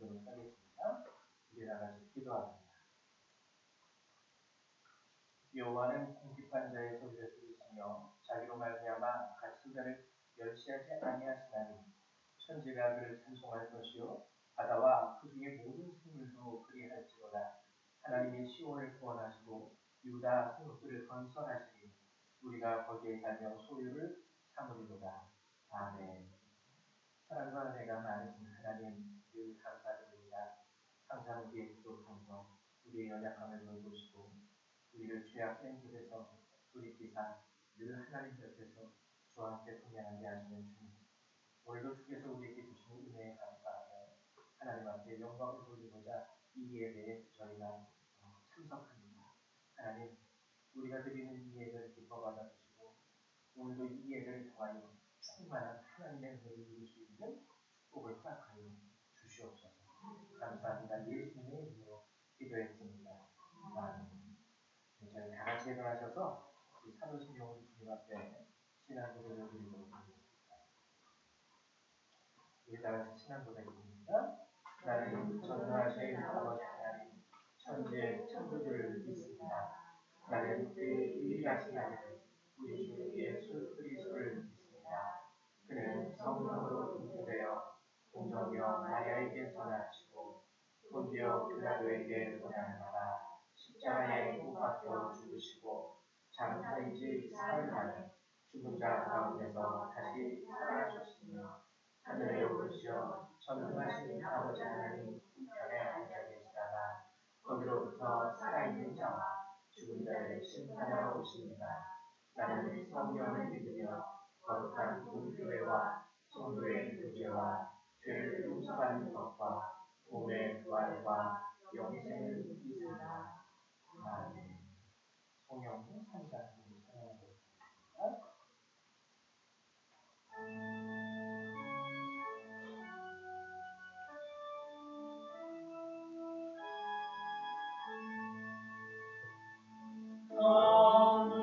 드리도록 하겠습니다. 우리 다 같이 기도합니다. 여호와는 궁핍한 자의 소리를 들으시며 자기로 말미암아 갇힌 자를 멸시하지 아니하시나니 천지가 그를 찬송할 것이요 바다와 그 중에 모든 생물도 그리할지로다. 하나님이 시온을 구원하시고 유다 성읍들을 건설하시니 우리가 거기에 살며 소유를 삼으리로다. 아멘. 사랑과 은혜가 많으신 하나님 늘 감사드립니다. 항상 우리의 부족함과 우리의 연약함을 돌보시고 우리를 죄악된 길에서 돌이키사 늘 하나님 곁에서 주와 함께 동행하게 하시는 주님, 오늘도 주께서 우리에게 주신 은혜에 감사하며 하나님 앞에 영광을 돌리고자 이 예배에 저희가 참석합니다. 하나님, 우리가 드리는 이 예배를 기뻐 받아주시고 오늘도 이 예배를 통하여 충만한 하나님의 은혜를 누릴 수 있는 축복을 허락하여 주시옵소서. 감사합니다. 예수님의 이름으로 기도했습니다. 아멘. 저희 다 같이 일어나셔서 우리 사도신경으로 주님 앞에 신앙 고백을 드리도록 하겠습니다. 우리 다 같이 신앙 고백입니다. 나는 전능하신 아버지 하나님 천지의 창조주를 믿습니다. 나는 그의 유일하신 아들 우리 주 예수 그리스도를 믿습니다. 그는 성령으로 잉태되어 동정녀 마리아에게서 나시고 본디오 빌라도에게 고난받아 십자가에 못 박혀 죽으시고 장사이지 사흘 죽은 자 가운데서 다시 살아나셨으며 하늘에 오르시어 전능하신 아버지 하나님 우편에 앉아 계시다가 거기로부터 살아있는 자와 죽은 자를 심판하러 오십니다. 나는 성령을 믿으며 거룩한 공교회와 성도의 교제와 죄를 용서받는 것과 몸의 부활과 영생을 믿습니다. 아멘. 성령 3장 찬양하겠습니다.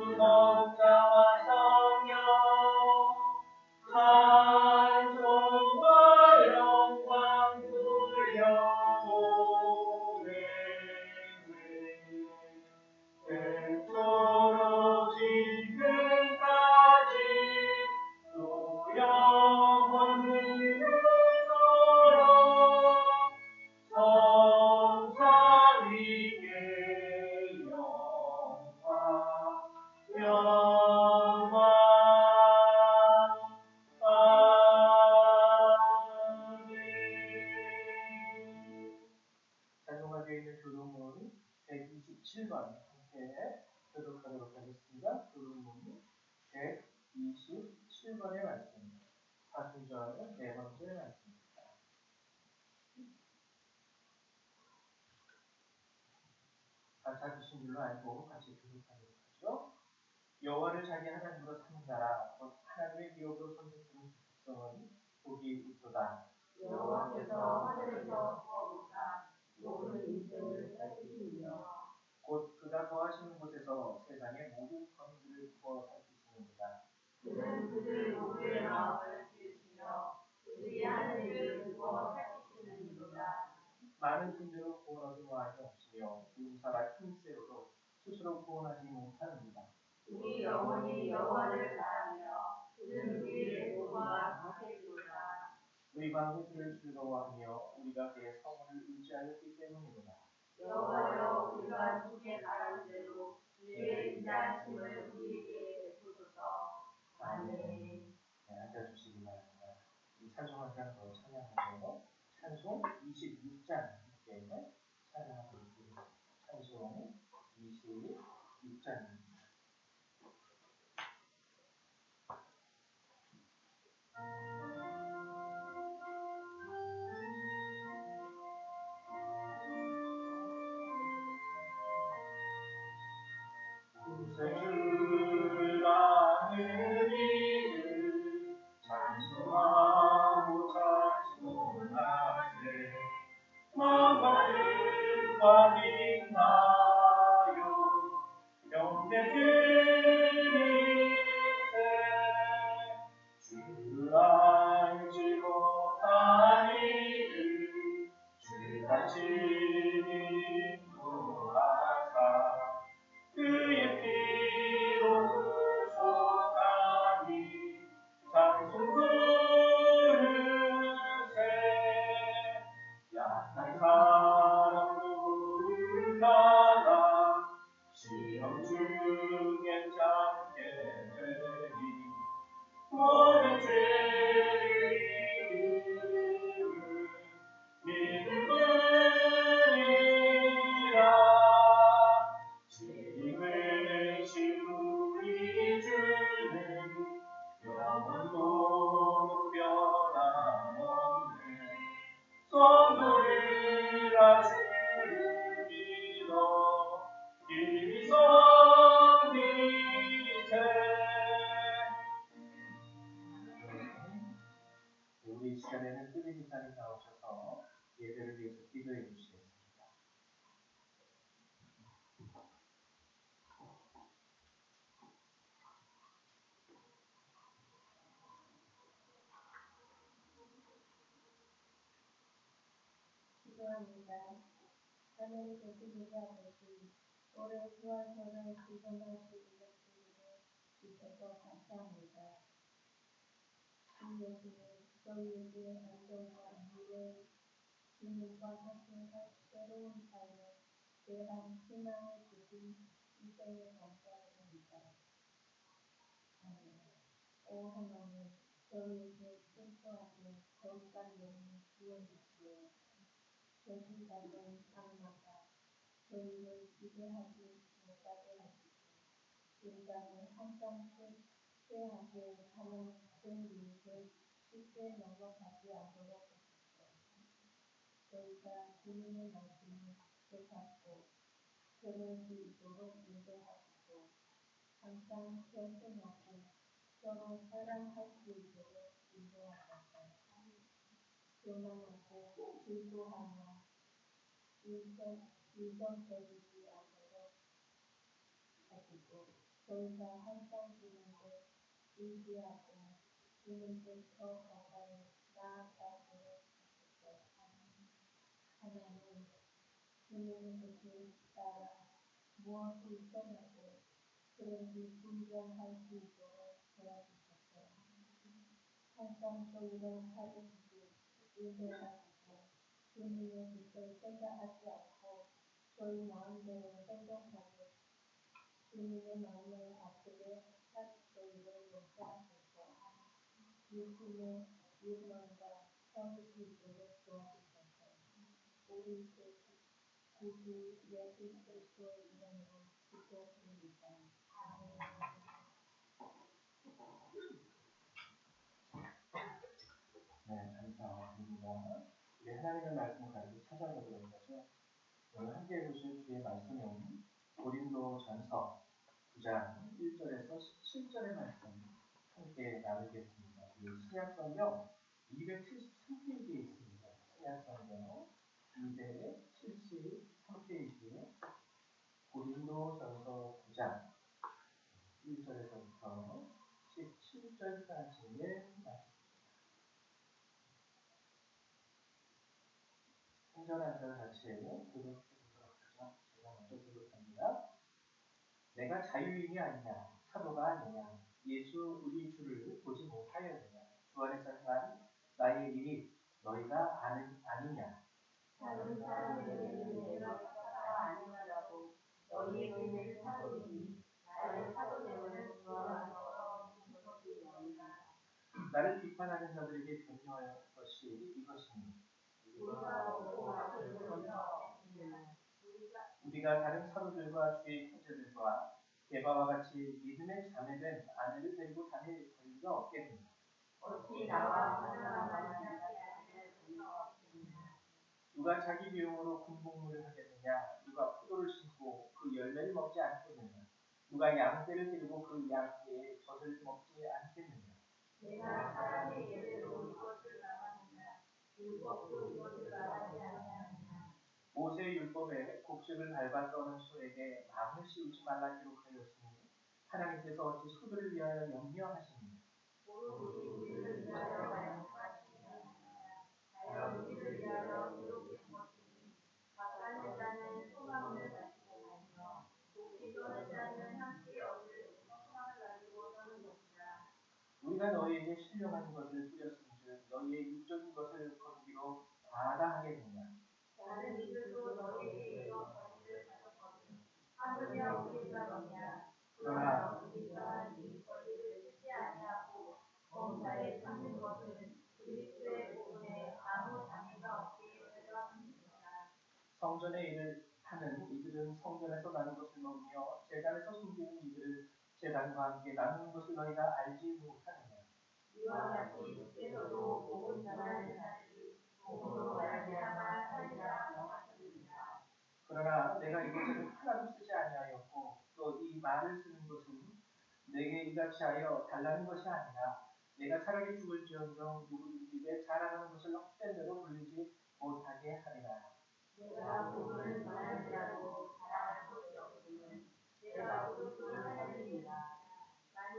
성부성자와 성령 찬송과 영광 돌려오네 그토록 지금까지 또 영원 무너져라 성삼 위께 영광 찬송가되어 있는 교동문 127번 함께 교독하도록 하겠습니다. 교동문 127번의 말씀입니다. 사순절의 네 번째 말씀입니다. 다 찾으신 줄로 알고 같이 교독하도록 하죠. 여호와를 자기 하나님으로 삼는 나라 곧 하나님의 기업으로 선택하는 백성은 복이 있도다. 여호와께서 하늘에서 부어오사 모든 인생을 살피시며 곧 그가 거하시는 곳에서 세상의 모든 권위를 부어 살피시는도다. 그는 그들 모두의 마음을 지으시며 그들이 하는 일을 부어 살피시는도다. 많은 힘으로 구원하지 못하지 없으며 용사가 힘세어도 스스로 구원하지 못하는도다. 우리 영혼이 여호와를 바라며 그는 우리의 구원과 강해지로다. 우리 마음이 그를 즐거워하며 우리가 그의 성을 의지하였기 때문이로다. 여호와여 우리가 주께 바라는 대로 주의 인자하심을 우리에게 베푸소서. 아멘. 네, 앉아주시기 바랍니다. 이 찬송 한 장 더 찬양하세요. 찬송 26장 함께 찬양하고 있습니다. 찬송 26장입니다. 구세주라는 이를 찬송하고 찬송하세 만방을 확인하여 영대들이세 주를 알지 못한 이를 주 예배를 위해서 기도해 주시겠습니다. 기도합니다. 하늘의 계시되게 아버지, 올해 부활절을 기념할 수 있는 기회를 주셔서 감사합니다. 주 예수님, 저희에게 안전과 미래, 주님과 함께할 새로운 삶을 대한 희망을 주신 이생에 감사드립니다. 오 하나님, 저희에게 순수하게 거룩한 영을 주어주시오. 죄짓는 삶마다 저희를 기대하지 못하게 하시고 인간을 항상 쇠하게 하는 진리를 쉽게 넘어가지 않도록 하시고 저희가 주님의 말씀을 되찾고 들을 수 있도록 인도하시고 항상 겸손하고 서로 사랑할 수 있도록 인도하소서. 교만하고 질투하며 일정해지지 않도록 하시고 저희가 항상 주님을 의지하고 주님께 더 가까이 나아가도록 하소서. 하나님, 주님의 뜻을 따라 무엇이 선하고 그런지 분별할 수 있도록 도와주소서. 항상 저희를 가르치고 인도하시고 주님의 뜻을 생각하지 않고 저희 마음대로 행동하고 주님의 마음을 아프게 한 저희를 용서하소서. 육신의 욕망과 싸울 수 있도록 도와주소서. 우리 구주 예수 그리스도의 이름으로 기도드립니다. 아멘. 네, 감사합니다. 우리 하나님의 말씀을 가지고 찾아보도록 하죠. 오늘 함께 보실 주의 말씀은 고린도전서 9장 1절에서 17절의 말씀 함께 나누겠습니다. 이 신약성경 273페이지에 있습니다. 신약성경 273페이지에 고린도전서 9장 1절에서부터 17절까지의 말씀. 한 절 한 절 같이 교독해 보도록 하죠. 제가 먼저 교독합니다. 내가 자유인이 아니냐, 사도가 아니냐, 예수 우리 주를 보지 못하였느냐, 주 안에서 행한 나의 일이 너희가 아느냐. 다른 사람들에게 내가 사도가 아니라고 너희에게는 사도이니 나의 사도됨은 주 안에서 얻은 것이니라. 나를 비판하는 자들에게 변명할 것이 이것이니 우리가 다른 사도들과 주의 형제들과 게바와 같이 믿음의 자매된 아내를 데리고 다닐 권리가 없겠느냐. 어찌 나와 하나님을 함께하게 되었느냐. 누가 자기 비용으로 군복무를 하겠느냐. 누가 포도를 심고 그 열매를 먹지 않겠느냐. 누가 양떼를 데리고 그 양떼의 젖을 먹지 않겠느냐. 내가 사람의 예배로 이것을 말하느냐. 율법도 이것을 말하지 아니하느냐. 모세의 율법에 곡식을 밟아 떠는 소에게 망을 씌우지 말라 기록하였으니 하나님께서 어찌 소들을 위하여 염려하시느냐. 오로지 우리를 위하여 말씀하시지 않느냐. 자연 우리를 위하여 기록된 것이니 바깥의 자는 소망을 가지고 가며 곡식 떠는 자는 함께 얻을 소망을 가지고 떠는 것이라. 우리가 너희에게 신령한 것을 뿌렸은즉 너희의 육적인 것을 거두기로 과다하겠느냐. 다른 이들도 너희에게 이런 권리를 가졌거든 하물며 우리가 그러나 우리 또한 이 권리를 쓰지 아니하고 범사에 참는 것은 그리스도의 복음에 아무 장애가 없게 하려 함이니라. 성전의 일을 하는 이들은 성전에서 나는 것을 먹으며 제단에서 숨기는 이들을 제단과 함께 나누는 것을 너희가 알지 못하느냐. 이와 같이 주께서도 복음 전하는 자들이 복음으로 말미암아 살리라 명하셨느니라. 그러나 내가 이것을 하나도 쓰지 아니하였고 또 이 말을 쓰는 것은 내게 이같이 하여 달라는 것이 아니라 내가 차라리 죽을지언정 누구든지 내 자랑하는 것을 헛된 대로 돌리지 못하게 이렇게 하리라. 내가 복음을 전할지라도 자랑할 것이 없음은 내가 그것을 살리리라.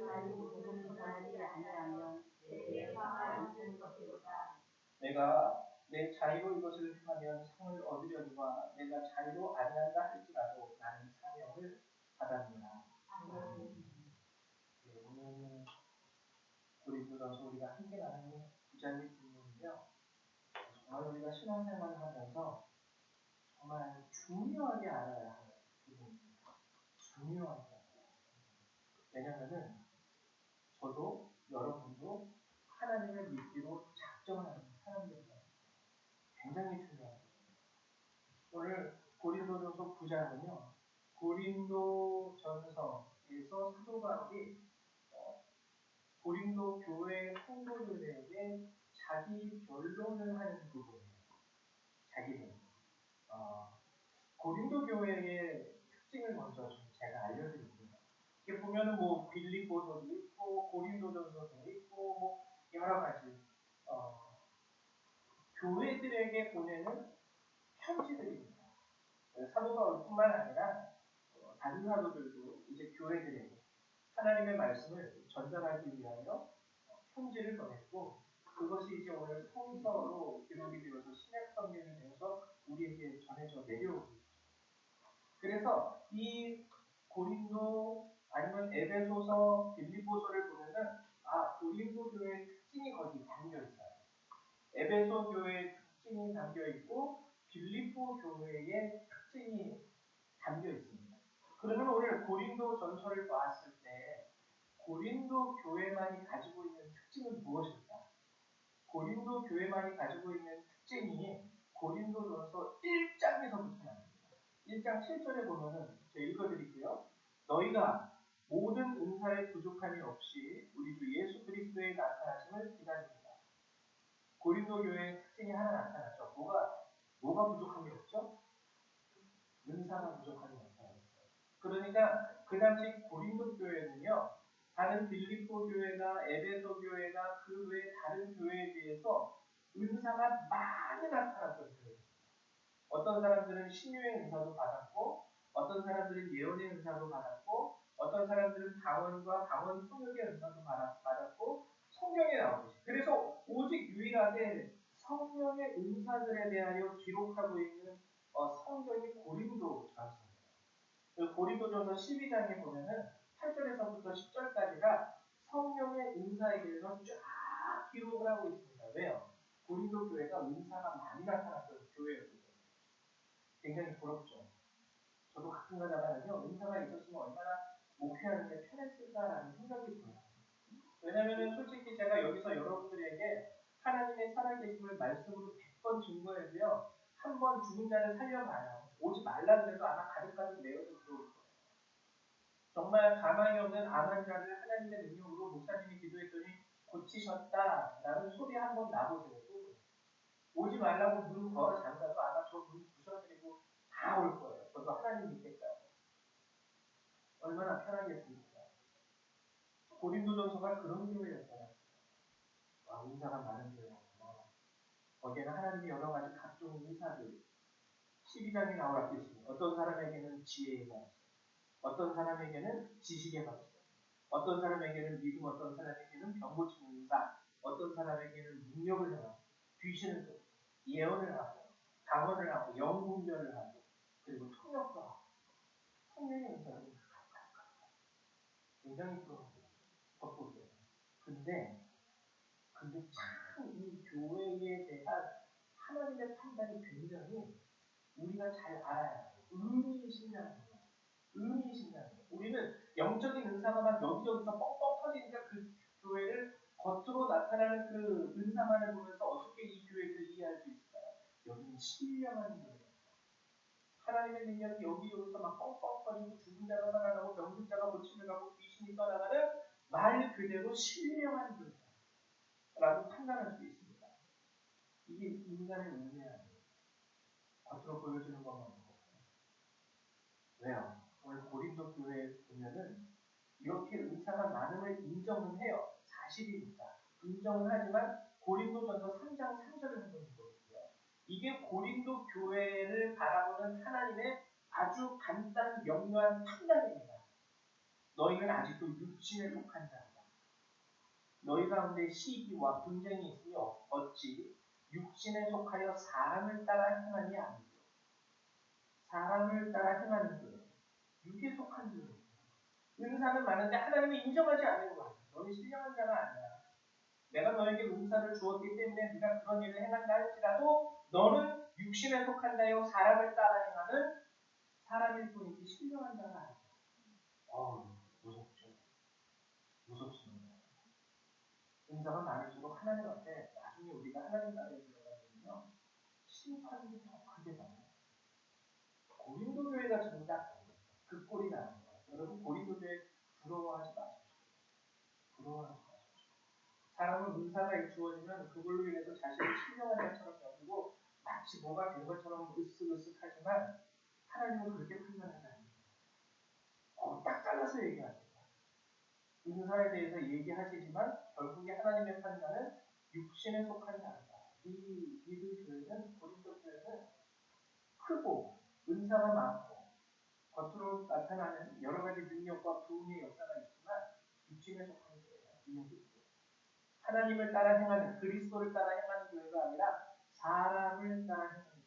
만일 복음을 전하지 아니하면 내게 상할 있는 것이로다. 내가 내 자유로 이것을 행하면 상을 얻으려니와 내가 자유로 아니한다 할지라도 나는 사명을 받았느니라. 네, 오늘 고린도전서 우리가 함께 나누는 구절의 본문이며 정말 우리가 신앙생활을 하면서 정말 중요하게 알아야 하는 부분입니다. 중요하게 알아야 해요. 왜냐하면 저도 여러분도 하나님을 믿기로 작정하는 사람들이에요. 굉장히 중요합니다. 오늘 고린도전서 9장은요. 고린도전서에서 사도 바울이 고린도 교회 성도들에게 자기 변론을 하는 부분이에요. 자기 변론. 고린도 교회의 특징을 먼저 좀 제가 알려드릴게요. 이게 보면은 뭐 빌립보서도 있고 고린도전서도 있고 뭐 여러 가지 교회들에게 보내는 편지들입니다. 사도 바울뿐만 아니라 다른 사도들도 이제 교회들에게 하나님의 말씀을 전달하기 위하여 편지를 보냈고 그것이 이제 오늘 성서로 기록이 되어서 신약 성경이 되어서 우리에게 전해져 내려오고 있죠. 그래서 이 고린도 아니면 에베소서, 빌립보서를 보면은 고린도 교회의 특징이 거기 담겨 있어요. 에베소 교회의 특징이 담겨 있고 빌립보 교회의 특징이 담겨 있습니다. 그러면 오늘 고린도 전서를 봤을 때 고린도 교회만이 가지고 있는 특징은 무엇일까? 고린도 교회만이 가지고 있는 특징이 고린도전서 1장에서부터 나옵니다. 1장 7절에 보면은 제가 읽어드릴게요. 너희가 모든 은사에 부족함이 없이 우리 주 예수 그리스도의 나타나심을 기다립니다. 고린도 교회의 특징이 하나 나타났죠. 뭐가 부족함이 없죠? 은사가 부족함이 없어요. 그러니까 그 당시 고린도 교회는요. 다른 빌립보 교회나 에베소 교회나 그 외 다른 교회에 비해서 은사가 많이 나타났던 교회입니다. 어떤 사람들은 신유의 은사도 받았고 어떤 사람들은 예언의 은사도 받았고 어떤 사람들은 방언과 방언 통역의 은사도 받았고 성경에 나오듯이 그래서 오직 유일하게 성령의 은사들에 대하여 기록하고 있는 성경이 고린도전서입니다. 고린도전서 12장에 보면은 8절에서부터 10절까지가 성령의 은사에 대해서 쫙 기록을 하고 있습니다. 왜요? 고린도 교회가 은사가 많이 나타났던 교회였거든요. 굉장히 부럽죠. 저도 가끔 가다가는요, 은사가 있었으면 얼마나 목회하는 게 편했을까라는 생각이 들어요. 왜냐면은 솔직히 제가 여기서 여러분들에게 하나님의 살아계심을 말씀으로 100번 증거해도요, 한 번 죽은 자를 살려봐요. 오지 말라 그래도 아마 가득가득 메어서 들어올 거예요. 정말 가망이 없는 암 환자를 하나님의 능력으로 목사님이 기도했더니 고치셨다라는 소리 한 번 나보세요. 오지 말라고 문 걸어 잠가도 아마 저 문 부셔드리고 다 올 거예요. 저도 하나님 믿겠다고. 얼마나 편하겠습니까? 고린도전서가 그런 교회였어요. 은사가 많은 교회였구나. 거기에는 하나님의 여러 가지 각종 은사들 12장에 나오겠습니다. 어떤 사람에게는 지혜의 말씀, 어떤 사람에게는 지식의 말씀, 어떤 사람에게는 믿음, 어떤 사람에게는 병 고치는 은사, 어떤 사람에게는 능력을 행하고 귀신을 쫓고 예언을 하고 방언을 하고 영분별을 하고 그리고 통역도 하고 성령의 은사를 굉장히 겉보기에요. 근데 참 이 교회에 대한 하나님의 판단이 굉장히 우리가 잘 알아야 해요. 의미심장해요. 의미심장해요. 우리는 영적인 은사가 막 여기저기서 뻥뻥 터지니까 그 교회를 겉으로 나타나는 그 은사만을 보면서 어떻게 이 교회를 이해할 수 있을까요? 여기는 신령한 교회예요. 하나님의 능력이 여기저기서 막 뻥뻥 터지고 죽은 자가 살아나고 병든 자가 고침을 가고 귀신이 떠나가는 말 그대로 신령한 교회라고 판단할 수 있습니다. 이게 인간의 은혜예요. 겉으로 보여주는 것만 보고. 왜요? 오늘 고린도 교회에 보면은 이렇게 은사가 많음을 인정은 해요. 사실이니까. 인정은 하지만 고린도전서 3장 3절을 한번 읽어볼게요. 이게 고린도 교회를 바라보는 하나님의 아주 간단 명료한 판단입니다. 너희는 아직도 육신에 속한 자다. 너희 가운데 시기와 분쟁이 있으며 어찌 육신에 속하여 사람을 따라 행하니 아니요. 사람을 따라 행하는 그 육에 속한 자입니다. 은사는 많은데 하나님이 인정하지 않는 거야. 너희 신령한 자가 아니야. 내가 너에게 은사를 주었기 때문에 네가 그런 일을 행한다 할지라도 너는 육신에 속한 자요 사람을 따라 행하는 사람일 뿐이지 신령한 자가 아니야. 무섭죠. 무섭습니다. 은사가 많을수록 하나님 앞에 나중에 우리가 하나님 나라에 들어가면요 심판이 더 크게 받아요. 고린도 교회가 지금 딱 그 꼴이 나는 거예요. 여러분 고린도 교회 부러워하지 마십시오. 부러워하지 마십시오. 사람은 은사가 주어지면 그걸로 인해서 자신을 신령한 것처럼 여기고 마치 뭐가 된 것처럼 으쓱으쓱하지만 하나님은 그렇게 판단하지 않습니다. 딱 잘라서 얘기합니다. 은사에 대해서 얘기하시지만 결국에 하나님의 판단은 육신에 속한 자다. 이 교회는 고린도 교회는 크고 은사가 많고 겉으로 나타나는 여러 가지 능력과 부흥의 역사가 있지만 육신에 속한 교회예요. 하나님을 따라 행하는 그리스도를 따라 행하는 교회가 아니라 사람을 따라 행하는 교회.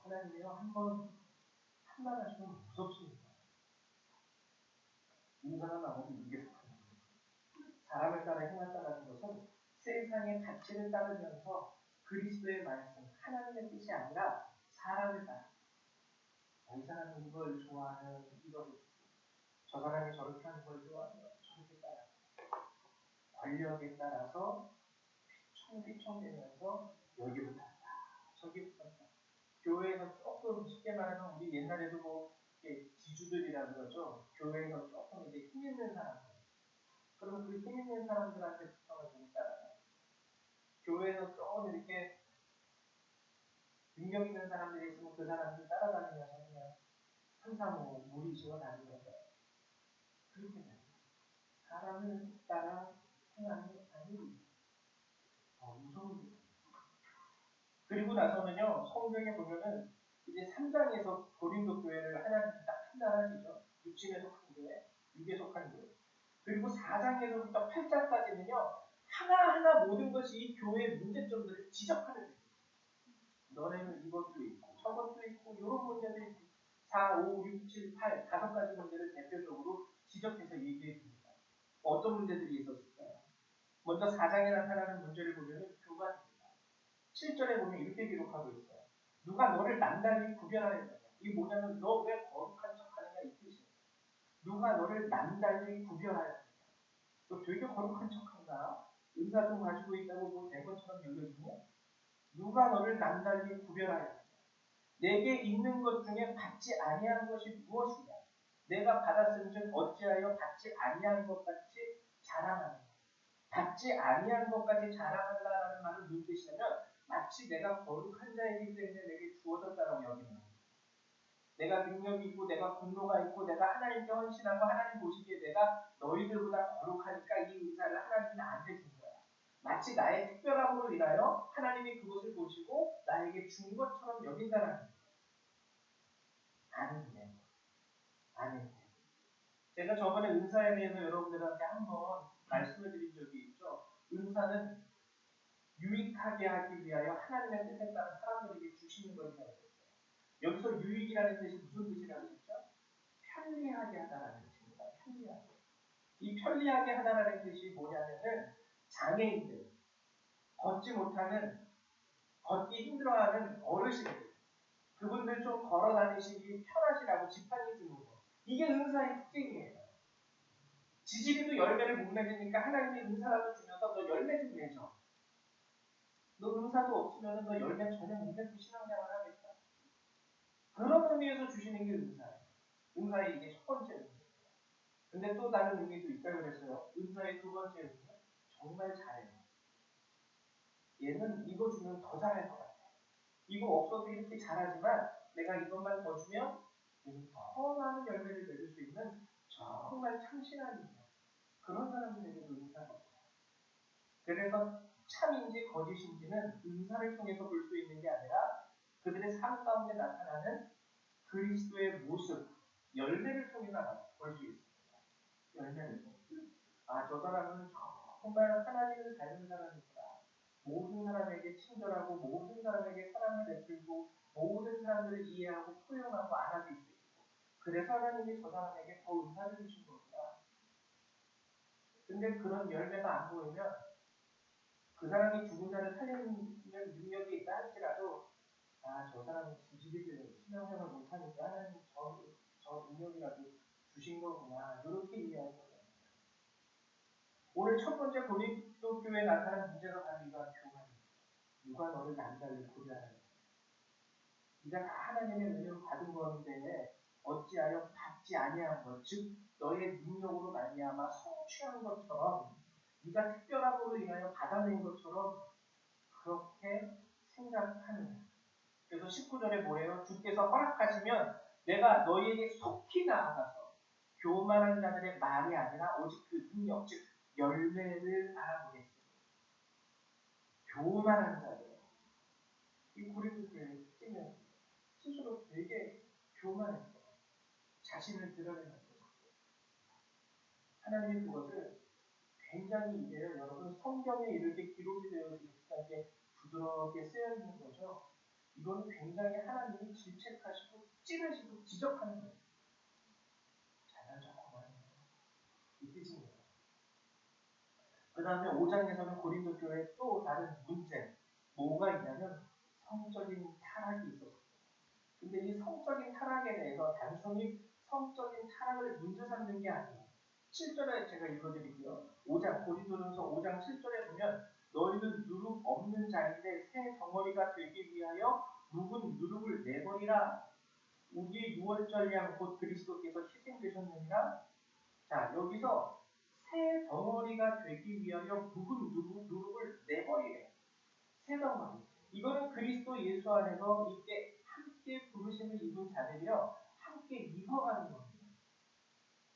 하나님이요 한번 하시면 무섭습니다. 은사가 많아도 이게 속한 거예요. 사람을 따라 행한다는 것은 세상의 가치를 따르면서 그리스도의 말씀, 하나님의 뜻이 아니라 사람을 따라. 이 사람은 이걸 좋아하는 이걸 저 사람이 저렇게 하는 걸 좋아하는 저렇게 따라. 권력에 따라서 휘청휘청대면서 여기 붙었다, 저기 붙었다. 교회에서 조금 쉽게 말하면 우리 옛날에도 뭐 지주들이라는 거죠. 교회에서 조금 이제 힘 있는 사람들. 그러면 그 힘 있는 사람들한테 붙어가지고 따라가요. 교회에서 조금 이렇게 능력 있는 사람들이 있으면 그 사람들 따라다니면서 그냥 항상 뭐 무리 지어 다니면서 그렇게 돼요. 사람을 따라 행하는 게 아니고 무서운 거예요. 그리고 나서는요 성경에 보면은 이제 3장에서 고린도 교회를 하나님이 딱 판단하시죠. 육신에 속한 교회, 육에 속한 교회. 그리고 4장에서부터 8장까지는요 하나하나 모든 것이 이 교회의 문제점들을 지적하는 거예요. 너네는 이것도 있고 저것도 있고 이런 문제도 있고 4, 5, 6, 7, 8 다섯 가지 문제를 대표적으로 지적해서 얘기해 줍니다. 어떤 문제들이 있었을까요? 먼저 4장에 나타나는 문제를 보면 교관입니다. 7절에 보면 이렇게 기록하고 있어요. 누가 너를 남달리 구별하느냐. 이게 뭐냐면 너 왜 거룩한 척하느냐 이 뜻이에요. 누가 너를 남달리 구별하느냐. 너 되게 거룩한 척한다. 은사 좀 가지고 있다고 뭐 된 것처럼 여겨지냐. 누가 너를 남달리 구별하느냐. 내게 있는 것 중에 받지 아니한 것이 무엇이냐. 내가 받았은즉 어찌하여 받지 아니한 것 같이 자랑하느냐. 받지 아니한 것까지 자랑한다라는 말은 무슨 뜻이냐면 마치 내가 거룩한 자이기 때문에 내게 주어졌다고 여기는 거예요. 내가 능력이 있고 내가 분노가 있고 내가 하나님께 헌신하고 하나님 보시기에 내가 너희들보다 거룩하니까 이 은사를 하나님이 나한테 준 거야. 마치 나의 특별함으로 인하여 하나님이 그것을 보시고 나에게 준 것처럼 여긴다는 거예요. 아닌데. 제가 저번에 은사에 대해서 여러분들한테 한번 말씀을 드린 적이 있죠. 은사는 유익하게 하기 위하여 하나님의 뜻에 따라 사람들에게 주시는 것이라고 했어요. 여기서 유익이라는 뜻이 무슨 뜻이라고 했죠? 편리하게 하다라는 뜻입니다. 편리하게. 이 편리하게 하다라는 뜻이 뭐냐면은 장애인들, 걷지 못하는, 걷기 힘들어하는 어르신들, 그분들 좀 걸어 다니시기 편하시라고 지팡이 주는 거. 이게 은사의 특징이에요. 지지리도 열매를 못 맺으니까 하나님이 은사라도 주면서 너 열매 좀 맺어. 너 은사도 없으면 너 열매 전혀 못 맺고 신앙생활 하겠다. 그런 의미에서 주시는 게 은사예요. 은사의 이게 첫 번째 의미예요. 근데 또 다른 의미도 있다고 그랬어요. 은사의 두 번째 의미는 정말 잘해요. 얘는 이거 주면 더 잘할 것 같아. 이거 없어도 이렇게 잘하지만 내가 이것만 더 주면 더 많은 열매를 맺을 수 있는 정말 참신한 인간. 그런 사람들에게도 은사가 있어요. 그래서 참인지 거짓인지는 은사를 통해서 볼 수 있는 게 아니라 그들의 삶 가운데 나타나는 그리스도의 모습, 열매를 통해서 볼 수 있습니다. 열매를 통해서. 아, 저 사람은 정말 하나님을 닮은 사람이구나. 모든 사람에게 친절하고 모든 사람에게 사랑을 베풀고 모든 사람들을 이해하고 포용하고 안아줄 수 있고 그래서 하나님이 저 사람에게 더 은사를 주신 거구나. 근데 그런 열매가 안 보이면 그 사람이 죽은 자를 살리는 능력이 있다 할지라도 아, 저 사람은 지지리를 신앙생활 못하니까 하나님 저 능력이라도 주신 거구나. 이렇게 이해할 거예요. 오늘 첫 번째 고린도 교회에 나타난 문제가 바로 이러한 교만입니다. 누가 너를 남달리 고려하느냐. 네가 다 하나님의 은혜로 받은 건데 어찌하여 받지 아니한 것, 즉 너의 능력으로 말미암아 성취한 것처럼 네가 특별함으로 인하여 받아낸 것처럼 그렇게 생각하느냐. 그래서 19절에 뭐래요? 주께서 허락하시면 내가 너희에게 속히 나아가서 교만한 자들의 말이 아니라 오직 그 능력, 즉 열매를 바라보겠습니다. 교만한 자들. 이 고린도 교회의 특징은 스스로 되게 교만했어요. 자신을 드러내는 거죠. 하나님이 그것을 굉장히 이제요, 여러분 성경에 이렇게 기록이 되어 있게 부드럽게 쓰여 있는 거죠. 이거는 굉장히 하나님이 질책하시고 찌르시고 지적하는 거예요. 잘난 척하면 이 뜻입니다. 그 다음에 5장에서는 고린도 교회에 또 다른 문제, 뭐가 있냐면 성적인 타락이 있었어요. 근데 이 성적인 타락에 대해서 단순히 성적인 타락을 문제 삼는 게 아니에요. 7절에 제가 읽어드릴게요. 5장, 고린도전서 5장 7절에 보면 너희는 누룩 없는 자인데 새 덩어리가 되기 위하여 묵은 누룩을 내버리라. 우리의 유월절 양 곧 그리스도께서 희생되셨느니라. 자, 여기서 새 덩어리가 되기 위하여 묵은 누룩을 내버리래. 새 덩어리. 이거는 그리스도 예수 안에서 이때 함께 부르심을 입은 자들이요. 함께 익어가는 겁니다.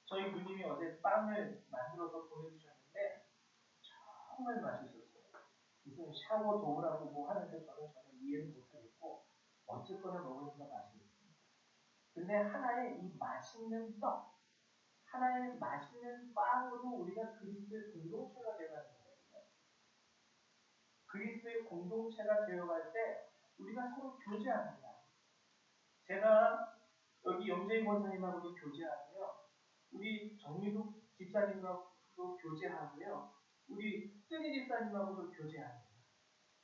저희 누님이 어제 빵을 만들어서 보내주셨는데 정말 맛있었어요. 무슨 샤워 도우라고 뭐 하는데 저는 전혀 이해를 못하겠고 어쨌거나 먹으니까 맛있었어요. 근데 하나의 이 맛있는 떡, 하나의 맛있는 빵으로 우리가 그리스도의 공동체가 되어가는 거거든요. 그리스도의 공동체가 되어갈 때 우리가 서로 교제합니다. 제가 여기 염재인 권사님하고도 교제하고요. 우리 정미숙 집사님하고도 교제하고요. 우리 뜨니 집사님하고도 교제합니다.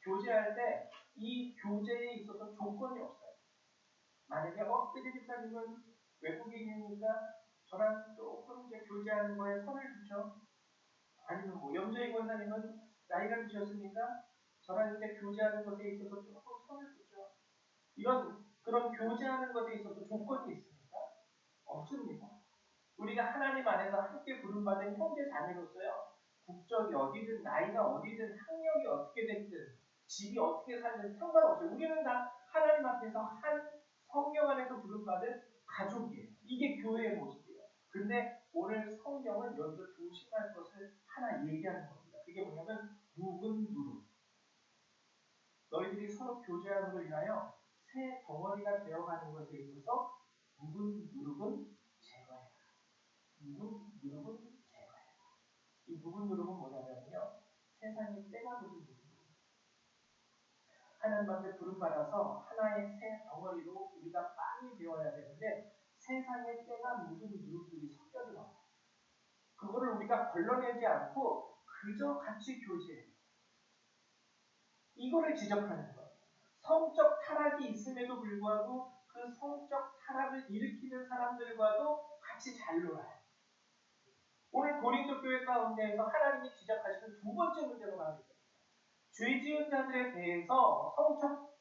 교제할 때 이 교제에 있어서 조건이 없어요. 만약에 뜨니 집사님은 외국인이니까 저랑 조금 이제 교제하는 거에 선을 두죠. 아니면 뭐 염재인 권사님은 나이가 드셨으니까 저랑 이제 교제하는 것에 있어서 조금 선을 두죠. 그런 교제하는 것에 있어서 조건이 있습니까? 없습니다. 우리가 하나님 안에서 함께 부름받은 형제 자매로서요. 국적이 어디든 나이가 어디든 학력이 어떻게 됐든 집이 어떻게 살든 상관없어요. 우리는 다 하나님 앞에서 한 성령 안에서 부름받은 가족이에요. 이게 교회의 모습이에요. 근데 오늘 성경은 여기서 조심할 것을 하나 얘기하는 겁니다. 그게 뭐냐면 묵은 누룩. 너희들이 서로 교제함으로 인하여 새 덩어리가 되어가는 것에 있어서 묵은 누룩은 제거해라. 묵은 누룩은 제거해라. 이 묵은 누룩은 뭐냐면요. 세상에 때가 묻은 누룩입니다. 하나님 앞에 부름받아서 하나의 새 덩어리로 우리가 빵이 되어야 되는데 세상에 때가 묻은 누룩들이 섞여 들어가요. 그거를 우리가 걸러내지 않고 그저 같이 교제해요. 이거를 지적하는 거예요. 성적 타락이 있음에도 불구하고 그 성적 타락을 일으키는 사람들과도 같이 잘 놀아요. 오늘 고린도 교회 가운데에서 하나님이 지적하시는 두 번째 문제가 바로 있습니다. 죄 지은 자들에 대해서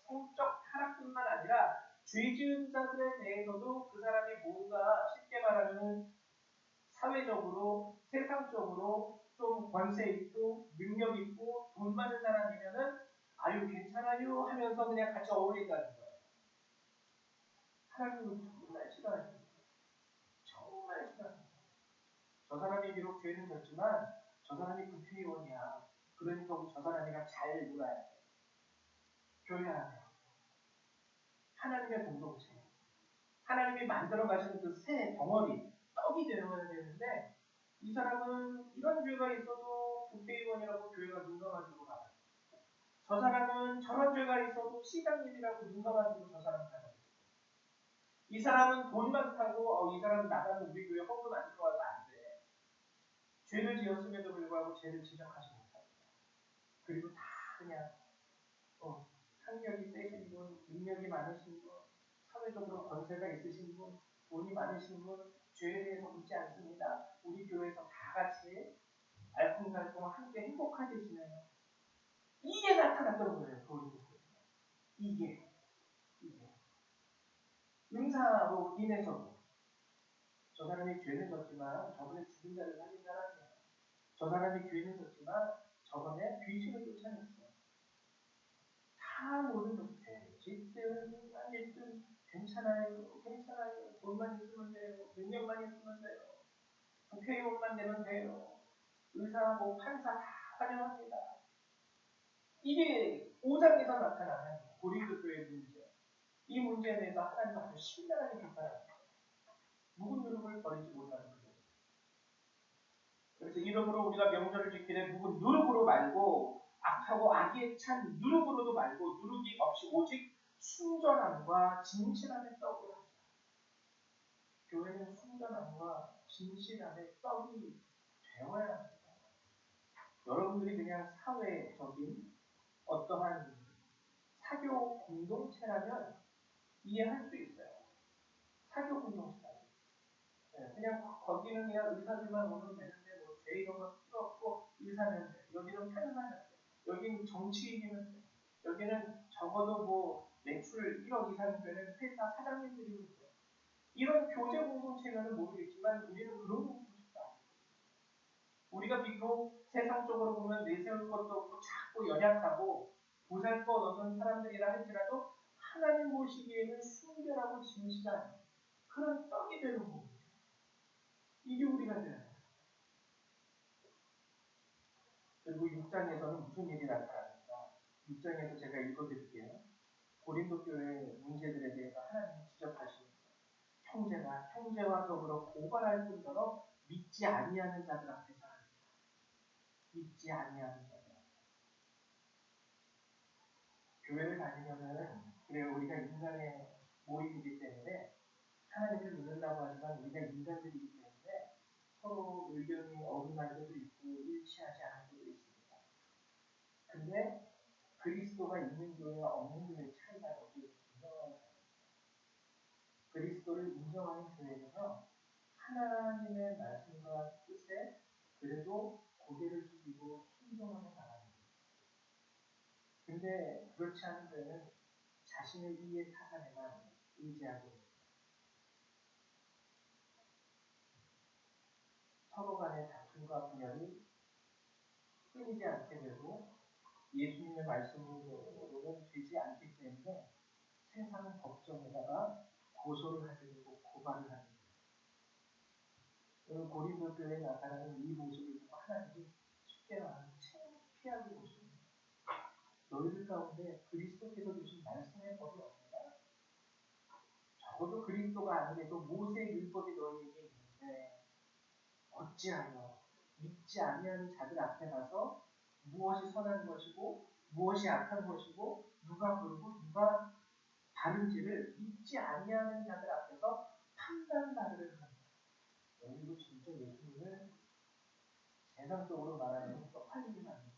성적 타락뿐만 아니라 죄 지은 자들에 대해서도 그 사람이 뭔가 쉽게 말하면 사회적으로 세상적으로 좀 권세 있고 능력 있고 돈 많은 사람이면은 아유 괜찮아요 하면서 그냥 같이 어울린다는 거예요. 하나님은 정말 싫어하십니다. 정말 싫어합니다. 저 사람이 비록 죄는 졌지만 저 사람이 국회의원이야. 그 그러니까 우리 저 사람이랑 잘 놀아야 돼. 교회 안에 하나님의 공동체, 하나님이 만들어 가시는 그 새 덩어리, 떡이 되어야 되는데 이 사람은 이런 죄가 있어도 국회의원이라고 교회가 눈 감아주고 가요. 저 사람은 저런 죄가 있어도 시장님이라고 눈 감아주고 저 사람 가요. 이 사람은 돈 많다고 이 사람 나가면 우리 교회 헌금 안 들어와서 안 돼. 죄를 지었음에도 불구하고 죄를 지적하지 못합니다. 그리고 다 그냥 학력이 세신 분, 능력이 많으신 분, 사회적으로 권세가 있으신 분, 돈이 많으신 분, 죄에 대해서 묻지 않습니다. 우리 교회에서 다 같이 알콩달콩 함께 행복하게 지내요. 이게 나타났던 거예요. 이게 은사로 인해서 저 사람이 죄는 졌지만 저번에 죽은 자를 살린 사람이에요. 저 사람이 죄는 졌지만 저번에 귀신을 쫓아냈어요. 다 모든 것 죄짓든 아니든 괜찮아요. 돈만 있으면 돼요. 능력만 있으면 돼요. 국회의원만 되면 돼요. 의사, 판사 다 환영합니다. 이게 5장에서 나타나는 고린도 교회의 문제. 이 문제에 대해서 하나님은 아주 신랄하게 비판합니다. 묵은 누룩을 버리지 못하는 거죠. 그래서 이러므로 우리가 명절을 지키되 묵은 누룩으로 말고 악하고 악에 찬 누룩으로도 말고 누룩이 없이 오직 순전함과 진실함의 떡으로 하자. 교회는 순전함과 진실함의 떡이 되어야 합니다. 여러분들이 그냥 사회적인 어떠한 사교 공동체라면 이해할 수 있어요. 사교 공동체라면. 그냥 거기는 그냥 의사들만 오면 되는데 죄 이런 거 필요 없고 의사면 돼. 여기는 판사면 돼. 여기는 정치인이면 돼. 여기는 적어도 매출 1억 이상 되는 회사 사장님들이면 돼. 이런 교제 공동체면은 모르겠지만 우리는 그런 공동체가 아니에요. 우리가 비록 세상적으로 보면 내세울 것도 없고 작고 연약하고 보잘것없는 사람들이라 할지라도 하나님 보시기에는 순결하고 진실한 그런 떡이 되는 겁니다. 이게 우리가 돼야 돼요. 그리고 6장에서는 무슨 일이 나타납니까? 6장에서 제가 읽어드릴게요. 고린도 교회의 문제들에 대해서 하나님이 지적하십니다. 형제와 더불어 고발할 뿐더러 믿지 아니하는 자들 앞에서 합니다. 믿지 아니하는 자들 앞에서. 교회를 다니면은 그래 우리가 인간의 모임이기 때문에 하나님을 믿는다고 하지만 우리가 인간들이기 때문에 서로 의견이 어긋날 때도 있고 일치하지 않을 때도 있습니다. 근데 그리스도가 있는 교회와 없는 교회의 차이가 여기에 분명합니다. 그리스도를 인정하는 교회는요, 하나님의 말씀과 뜻에 그래도 고개를 숙이고 순종하며 나갑니다. 근데 그렇지 않은 교회는 자신의 이해 타산에만 의지하고 있습니다. 서로 간의 다툼과 분열이 끊이지 않게 되고 예수님의 말씀으로는 되지 않기 때문에 세상 법정에다가 고소를 하게 되고 고발을 하게 되고 고린도 교회에 나타나는 이 모습을 보고 하나님이 쉽게 말하는 창피하게 보십니다. 너희들 가운데 그리스도께서 주신 말씀의 법이 없느냐? 적어도 그리스도가 아니래도 모세의 율법이 너희에게 있는데 어찌하여 믿지 아니하는 자들 앞에 가서 무엇이 선한 것이고 무엇이 악한 것이고 누가 그르고 누가 바른지를 믿지 아니하는 자들 앞에서 판단받으려 합니다. 여기도 진짜 예수님을 세상적으로 말하면 쪽팔리게 합니다.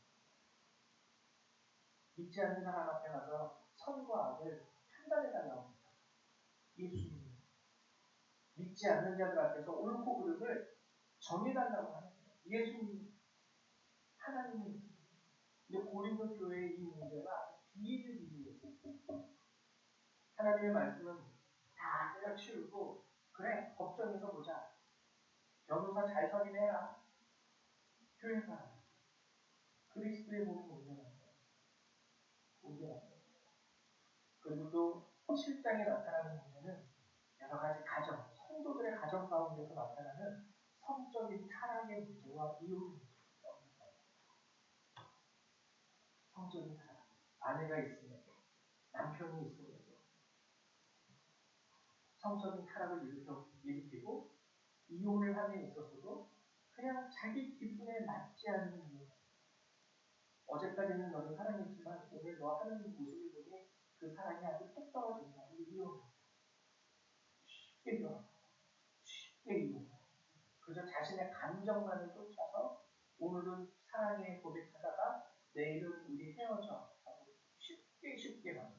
믿지 않는 사람 앞에 가서 선과 악을 판단해달라고 합니다. 예수님 믿지 않는 자들 앞에서 옳고 그름을 정해달라고 하는 거예요. 예수님 하나님이. 근데 고린도 교회의 이 문제가 비일비재해요. 하나님의 말씀은 다 때려치우고 그래 법정에서 보자. 변호사 잘 선임해라. 교회가 그리스도의 몸이 문제라는 거예요. 그리고 또 7장에 나타나는 문제는 여러 가지 가정, 성도들의 가정 가운데서 나타나는 성적인 타락의 문제와 이혼의 문제입니다. 아내가 있으면, 남편이 있으면 성적인 타락을 일으키고 이혼을 함에 있어서도 그냥 자기 기분에 맞지 않는 이유. 어제까지는 너를 사랑했지만 오늘 너 하는 모습을 보니 그 사랑이 아주 뚝 떨어진다. 이혼. 쉽게 이혼. 쉽게 이혼. 그저 자신의 감정만을 쫓아서 오늘은 사랑에 고백하다가 내일은 우리 헤어져. 쉽게 말해요.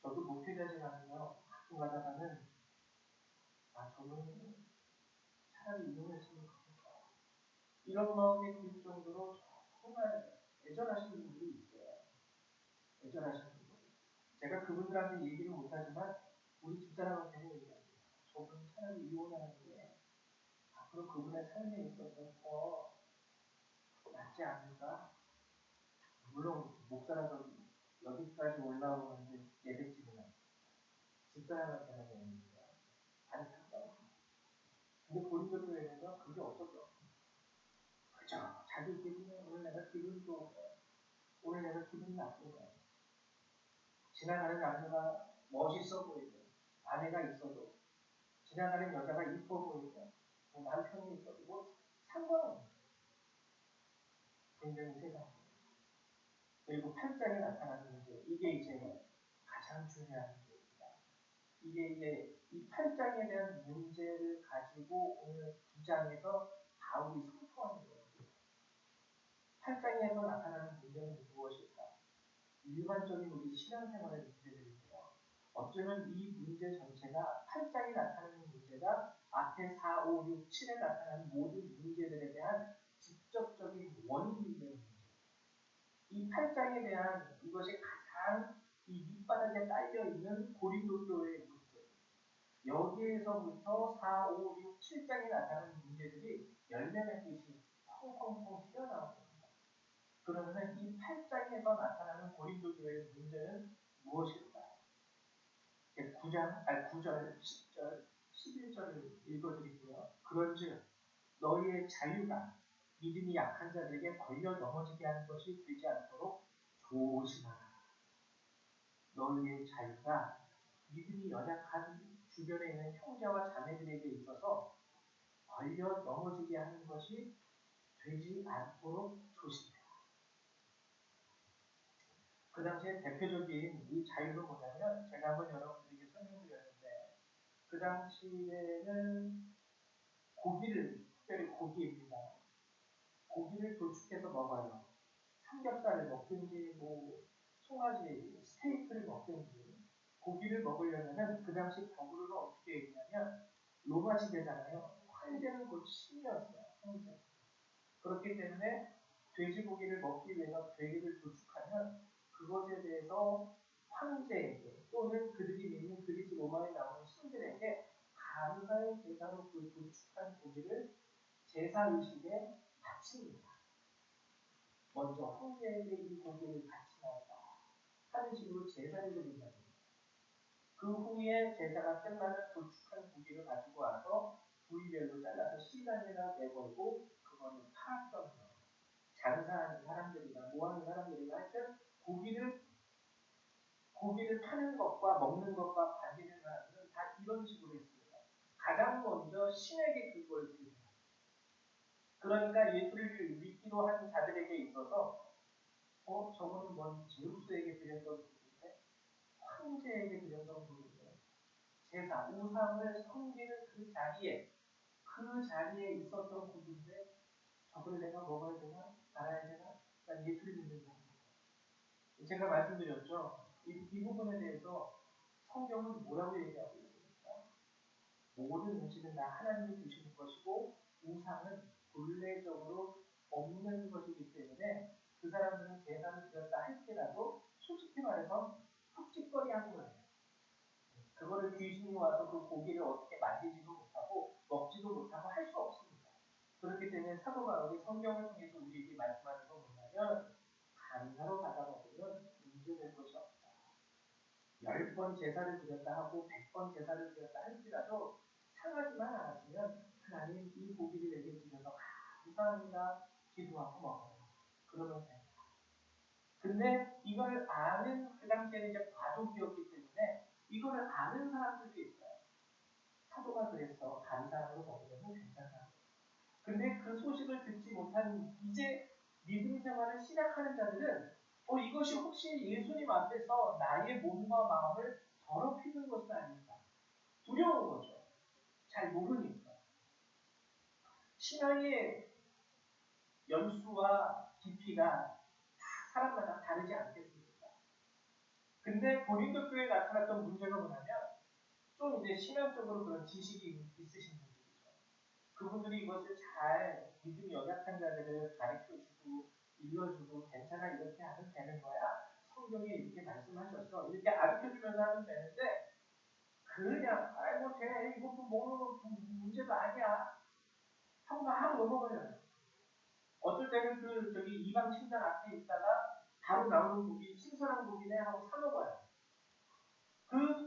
저도 목회자지 않으며 가끔 가다가는 저는 차라리 이혼했으면 좋겠다. 이런 마음이 들 정도로 정말 애절하시는 분들이 있어요. 애절하시는 분들. 제가 그분들한테 얘기를 못하지만 우리 집사람한테는 얘기합니다. 저분 차라리 이혼하는 게 앞으로 그분의 삶에 있어서 더 낫지 않을까? 물론 목사라서 여기까지 올라오는데 예배집은 집사람한테는 얘기입니다. 안타까워. 근데 본인도 교회에서 그게 없어져. 그죠? 자기 기분에 오늘 내가 기분이 좋은데 오늘 내가 기분이 나쁜데 지나가는 남자가 멋있어 보이고 아내가 있어도 지나가는 여자가 이뻐 보이고 남편이 있어도 상관없어요. 굉장히 세상. 그리고 팔짱에 나타나는 문제, 이게 이제 가장 중요한 문제입니다. 이게 이제 이 팔짱에 대한 문제를 가지고 오늘 9장에서 바울이 선포하는 거예요. 팔짱에서 나타나는 문제는 무엇일까? 일반적인 우리 신앙생활의 문제들인데요. 어쩌면 이 문제 전체가 팔짱에 나타나는 문제가 앞에 4, 5, 6, 7에 나타나는 모든 문제들에 대한 직접적인 원인이 되는 문제. 이 팔짱에 대한 이것이 가장 이 밑바닥에 깔려있는 고린도 교회의 문제. 여기에서부터 4, 5, 6, 7장에 나타나는 문제들이 열매 맺듯이 펑펑펑 튀어나옵니다. 그러면 이 8장에서 나타나는 고린도 교회의 문제는 무엇일까? 9절, 10절, 11절을 읽어드리고요. 그런즉 너희의 자유가 믿음이 약한 자들에게 걸려 넘어지게 하는 것이 되지 않도록 조심하라. 너희의 자유가 믿음이 연약한 주변에 있는 형제와 자매들에게 있어서 걸려 넘어지게 하는 것이 되지 않도록 조심해라. 그 당시에 대표적인 이 자유는 뭐냐면 제가 한번 여러분들에게 설명드렸는데 그 당시에는 고기를, 특별히 고기입니다. 고기를 도축해서 먹어요. 삼겹살을 먹든지 송아지, 스테이크를 먹든지 고기를 먹으려면 그 당시 법으로는 어떻게 했냐면 로마 시대잖아요. 황제는 곧 신이었어요. 황제. 그렇기 때문에 돼지고기를 먹기 위해서 돼지를 도축하면 그것에 대해서 황제에게 또는 그들이 믿는 그리스 로마에 나오는 신들에게 감사의 제사로 그 도축한 고기를 제사의식에 바칩니다. 먼저 황제에게 이 고기를 바치나이다 하는 식으로 제사를 드린다. 그 후에 제사가 끝나면 도축한 고기를 가지고 와서 부위별로 잘라서 시간에다 내걸고 그거를 팔았던 거예요. 장사하는 사람들이나 모하는 사람들이나 하여튼 고기를 파는 것과 먹는 것과 관계된 사람들은 다 이런 식으로 했습니다. 가장 먼저 신에게 그걸 드립니다. 그러니까 예수를 믿기로 하는 자들에게 있어서 저거는 뭔 제우스에게 드렸던 고기인데 황제에게 드렸던 고기인데 제사, 우상을 섬기는 그 자리에 있었던 고기인데 저걸 내가 먹어야 되나? 알아야 되나? 난 예수를 믿는 사람입니다. 제가 말씀드렸죠. 이 부분에 대해서 성경은 뭐라고 얘기하고 있습니까? 모든 음식은 다 하나님이 주시는 것이고 우상은 본래적으로 없는 것이기 때문에 그 사람들은 제사를 드렸다 할지라도 솔직히 말해서 흠칫거리한 거예요. 그거를 귀신이 와서 그 고기를 어떻게 만지지도 못하고 먹지도 못하고 할 수 없습니다. 그렇기 때문에 사도 바울이 성경을 통해서 우리에게 말씀하는 건 뭐냐면 감사로 받아먹으면 문제될 것이 없다. 10번 제사를 드렸다 하고 100번 제사를 드렸다 할지라도 상하지만 않았으면 하나님 이 고기를 내게 주셔서 감사합니다. 기도하고 먹어요. 그러면 됩니다. 근데 이거를 아는 그 당시에는 이제 과도기였기 때문에 이거를 아는 사람들도 있어요. 사도가 그래서 다른 사람으로 먹으면 괜찮다. 근데 그 소식을 듣지 못한 이제 믿음 생활을 시작하는 자들은 이것이 혹시 예수님 앞에서 나의 몸과 마음을 더럽히는 것은 아닐까? 두려운 거죠. 잘 모르니까. 신앙의 연수와 깊이가 다 사람마다 다르지 않겠습니까? 근데 고린도 교회에 나타났던 문제가 뭐냐면 좀 이제 신앙적으로 그런 지식이 있으신 분들이죠. 그분들이 이것을 잘 믿음이 연약한 자들을 가르쳐주고 일러주고 괜찮아 이렇게 하면 되는 거야. 성경에 이렇게 말씀하셨어. 이렇게 가르쳐주면서 하면 되는데 그냥 아이고 돼 이것도 뭐 문제도 아니야 하고 막 넘어버려요. 어떨 때는 저기 이방 신당 앞에 있다가 바로 나오는 곡이 신선한 곡이네 하고 사먹어요.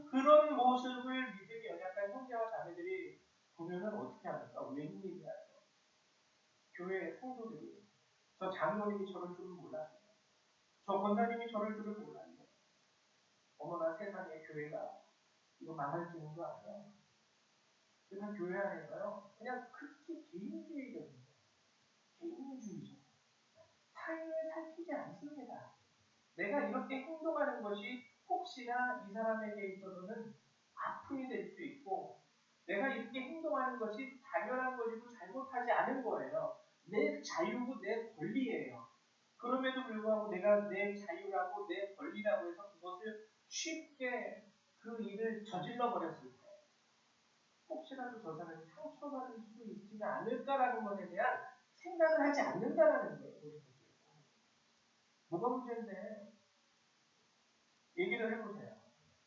그런 모습을 믿음이 연약한 형제와 자매들이 보면은 어떻게 합니까? 웬일이야죠. 교회 성도들이 저 장로님이 저럴 줄은 몰랐어요. 저 권사님이 저럴 줄은 몰랐어요. 어머나 세상에 교회가 이거 망할지는 거 아니야. 그냥 교회 안에서요. 그냥 극히 개인주의적인 개인주의죠. 타인을 살피지 않습니다. 내가 이렇게 행동하는 것이 혹시나 이 사람에게 있어서는 아픔이 될 수 있고 내가 이렇게 행동하는 것이 당연한 것이고 잘못하지 않은 거예요. 내 자유고 내 권리예요. 그럼에도 불구하고 내가 내 자유라고 내 권리라고 해서 그것을 쉽게 그 일을 저질러 버렸을 때 혹시라도 저 사람이 상처받을 수 있지는 않을까라는 것에 대한 생각을 하지 않는다라는 거예요. 뭐가 문제인데 얘기를 해보세요.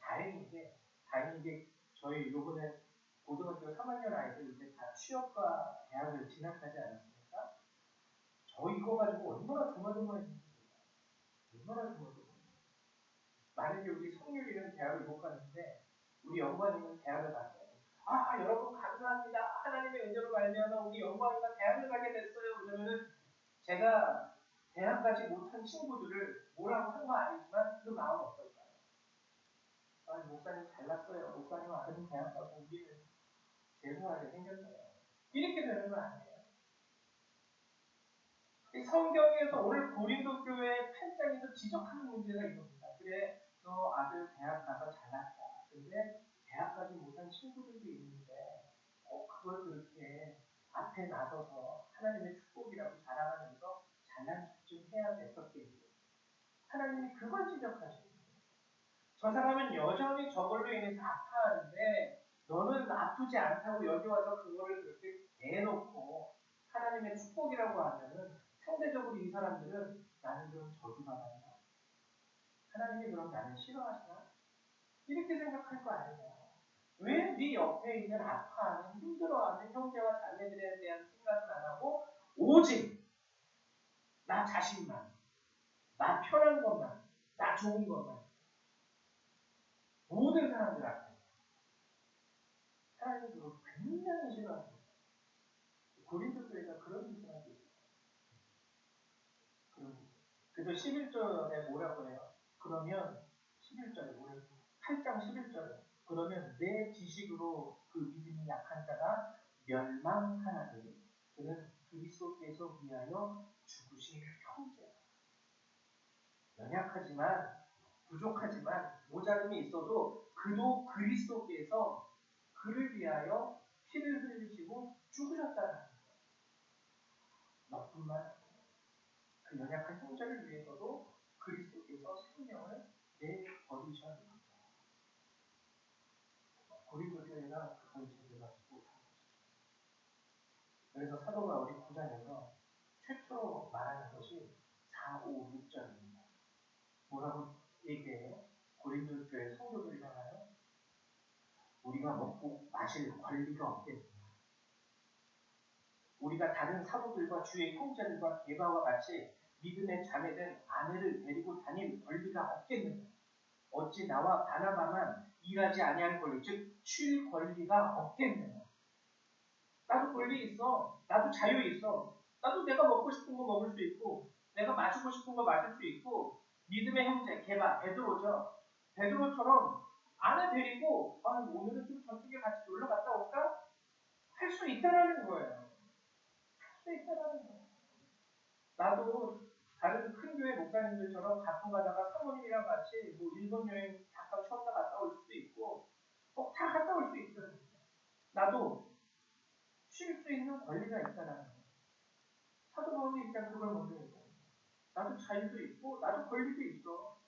다행이게 저희 요번에 고등학교 3학년 아이들 이제 다 취업과 대학을 진학하지 않았습니까? 저 이거 가지고 얼마나 조마조마했는지 얼마나 조마조마했는지. 만약에 우리 성률이는 대학을 못 갔는데 우리 영광이는 대학을 갔어요. 여러분 감사합니다. 하나님의 은혜로 말미암아 우리 영광이가 대학을 가게 됐어요. 그러면은 제가 대학 가지 못한 친구들을 뭐라고 한 거 아니지만 그 마음 어떨까요? 목사님 잘났어요. 목사님 아들은 대학 가고 우리는 재수하게 생겼어요. 이렇게 되는 거 아니에요? 성경에서 오늘 고린도 교회 8장에서 지적하는 문제가 이겁니다. 그래, 너 아들 대학 가서 잘났다. 근데 대학 가지 못한 친구들도 있는데 꼭 그걸 그렇게 앞에 나서서 하나님의 축복이라고 자랑하면서 잘난 척 좀 해야 됐었겠지. 하나님이 그걸 지적하시는 거예요. 저 사람은 여전히 저걸로 인해서 아파하는데 너는 아프지 않다고 여기 와서 그거를 그렇게 대놓고 하나님의 축복이라고 하면은 상대적으로 이 사람들은 나는 그럼 저주받았나? 하나님이 그럼 나를 싫어하시나? 이렇게 생각할 거 아니에요. 왜 네 옆에 있는 아파하는 힘들어하는 형제와 자매들에 대한 생각은 안 하고 오직 나 자신만, 나 편한 것만, 나 좋은 것만 모든 사람들 앞에 하나님이 그걸 굉장히 싫어합니다. 고린도 교회가 그런 짓을 하고 있어요. 그래서 11절에 뭐라고 해요? 그러면 11절에 뭐예요? 8장 11절에 그러면 내 지식으로 그 믿음이 약한 자가 멸망하나니 그는 그리스도께서 위하여 죽으신 형제라. 연약하지만 부족하지만 모자름이 있어도 그도 그리스도께서 그를 위하여 피를 흘리시고 죽으셨다는 거예요. 너뿐만 그 연약한 형제를 위해서도 그리스도께서 생명을 내버리셨습니다. 고린도 교회가 그걸 제대로 하지 못한 것이죠. 그래서 사도 바울이 9장에서 최초로 말하는 것이 4, 5, 6절입니다. 뭐라고 얘기해요? 고린도 교회 성도들이 향하여 우리가 먹고 마실 권리가 없겠느냐. 우리가 다른 사도들과 주의 형제들과 게바와 같이 믿음의 자매된 아내를 데리고 다닐 권리가 없겠느냐. 어찌 나와 바나바만 일하지 아니하는 권리, 즉 쉴 권리가 없겠느냐. 나도 권리 있어. 나도 자유 있어. 나도 내가 먹고 싶은 거 먹을 수 있고 내가 마시고 싶은 거 마실 수 있고 믿음의 형제, 게바, 베드로죠. 베드로처럼 아내 데리고 오늘은 좀 저쪽에 같이 놀러 갔다 올까? 할 수 있다라는 거예요. 할 수 있다라는 거예요. 나도 다른 큰 교회 목사님들처럼 가끔 가다가 사모님이랑 같이 뭐 일본 여행 잠깐 쉬었다 갔다 올 수도 있고 다 갔다 올 수 있어요. 나도 쉴 수 있는 권리가 있다라는 거예요. 사도 바울이 일단 그걸 먼저 얘기해요. 나도 자유도 있고 나도 권리도 있어.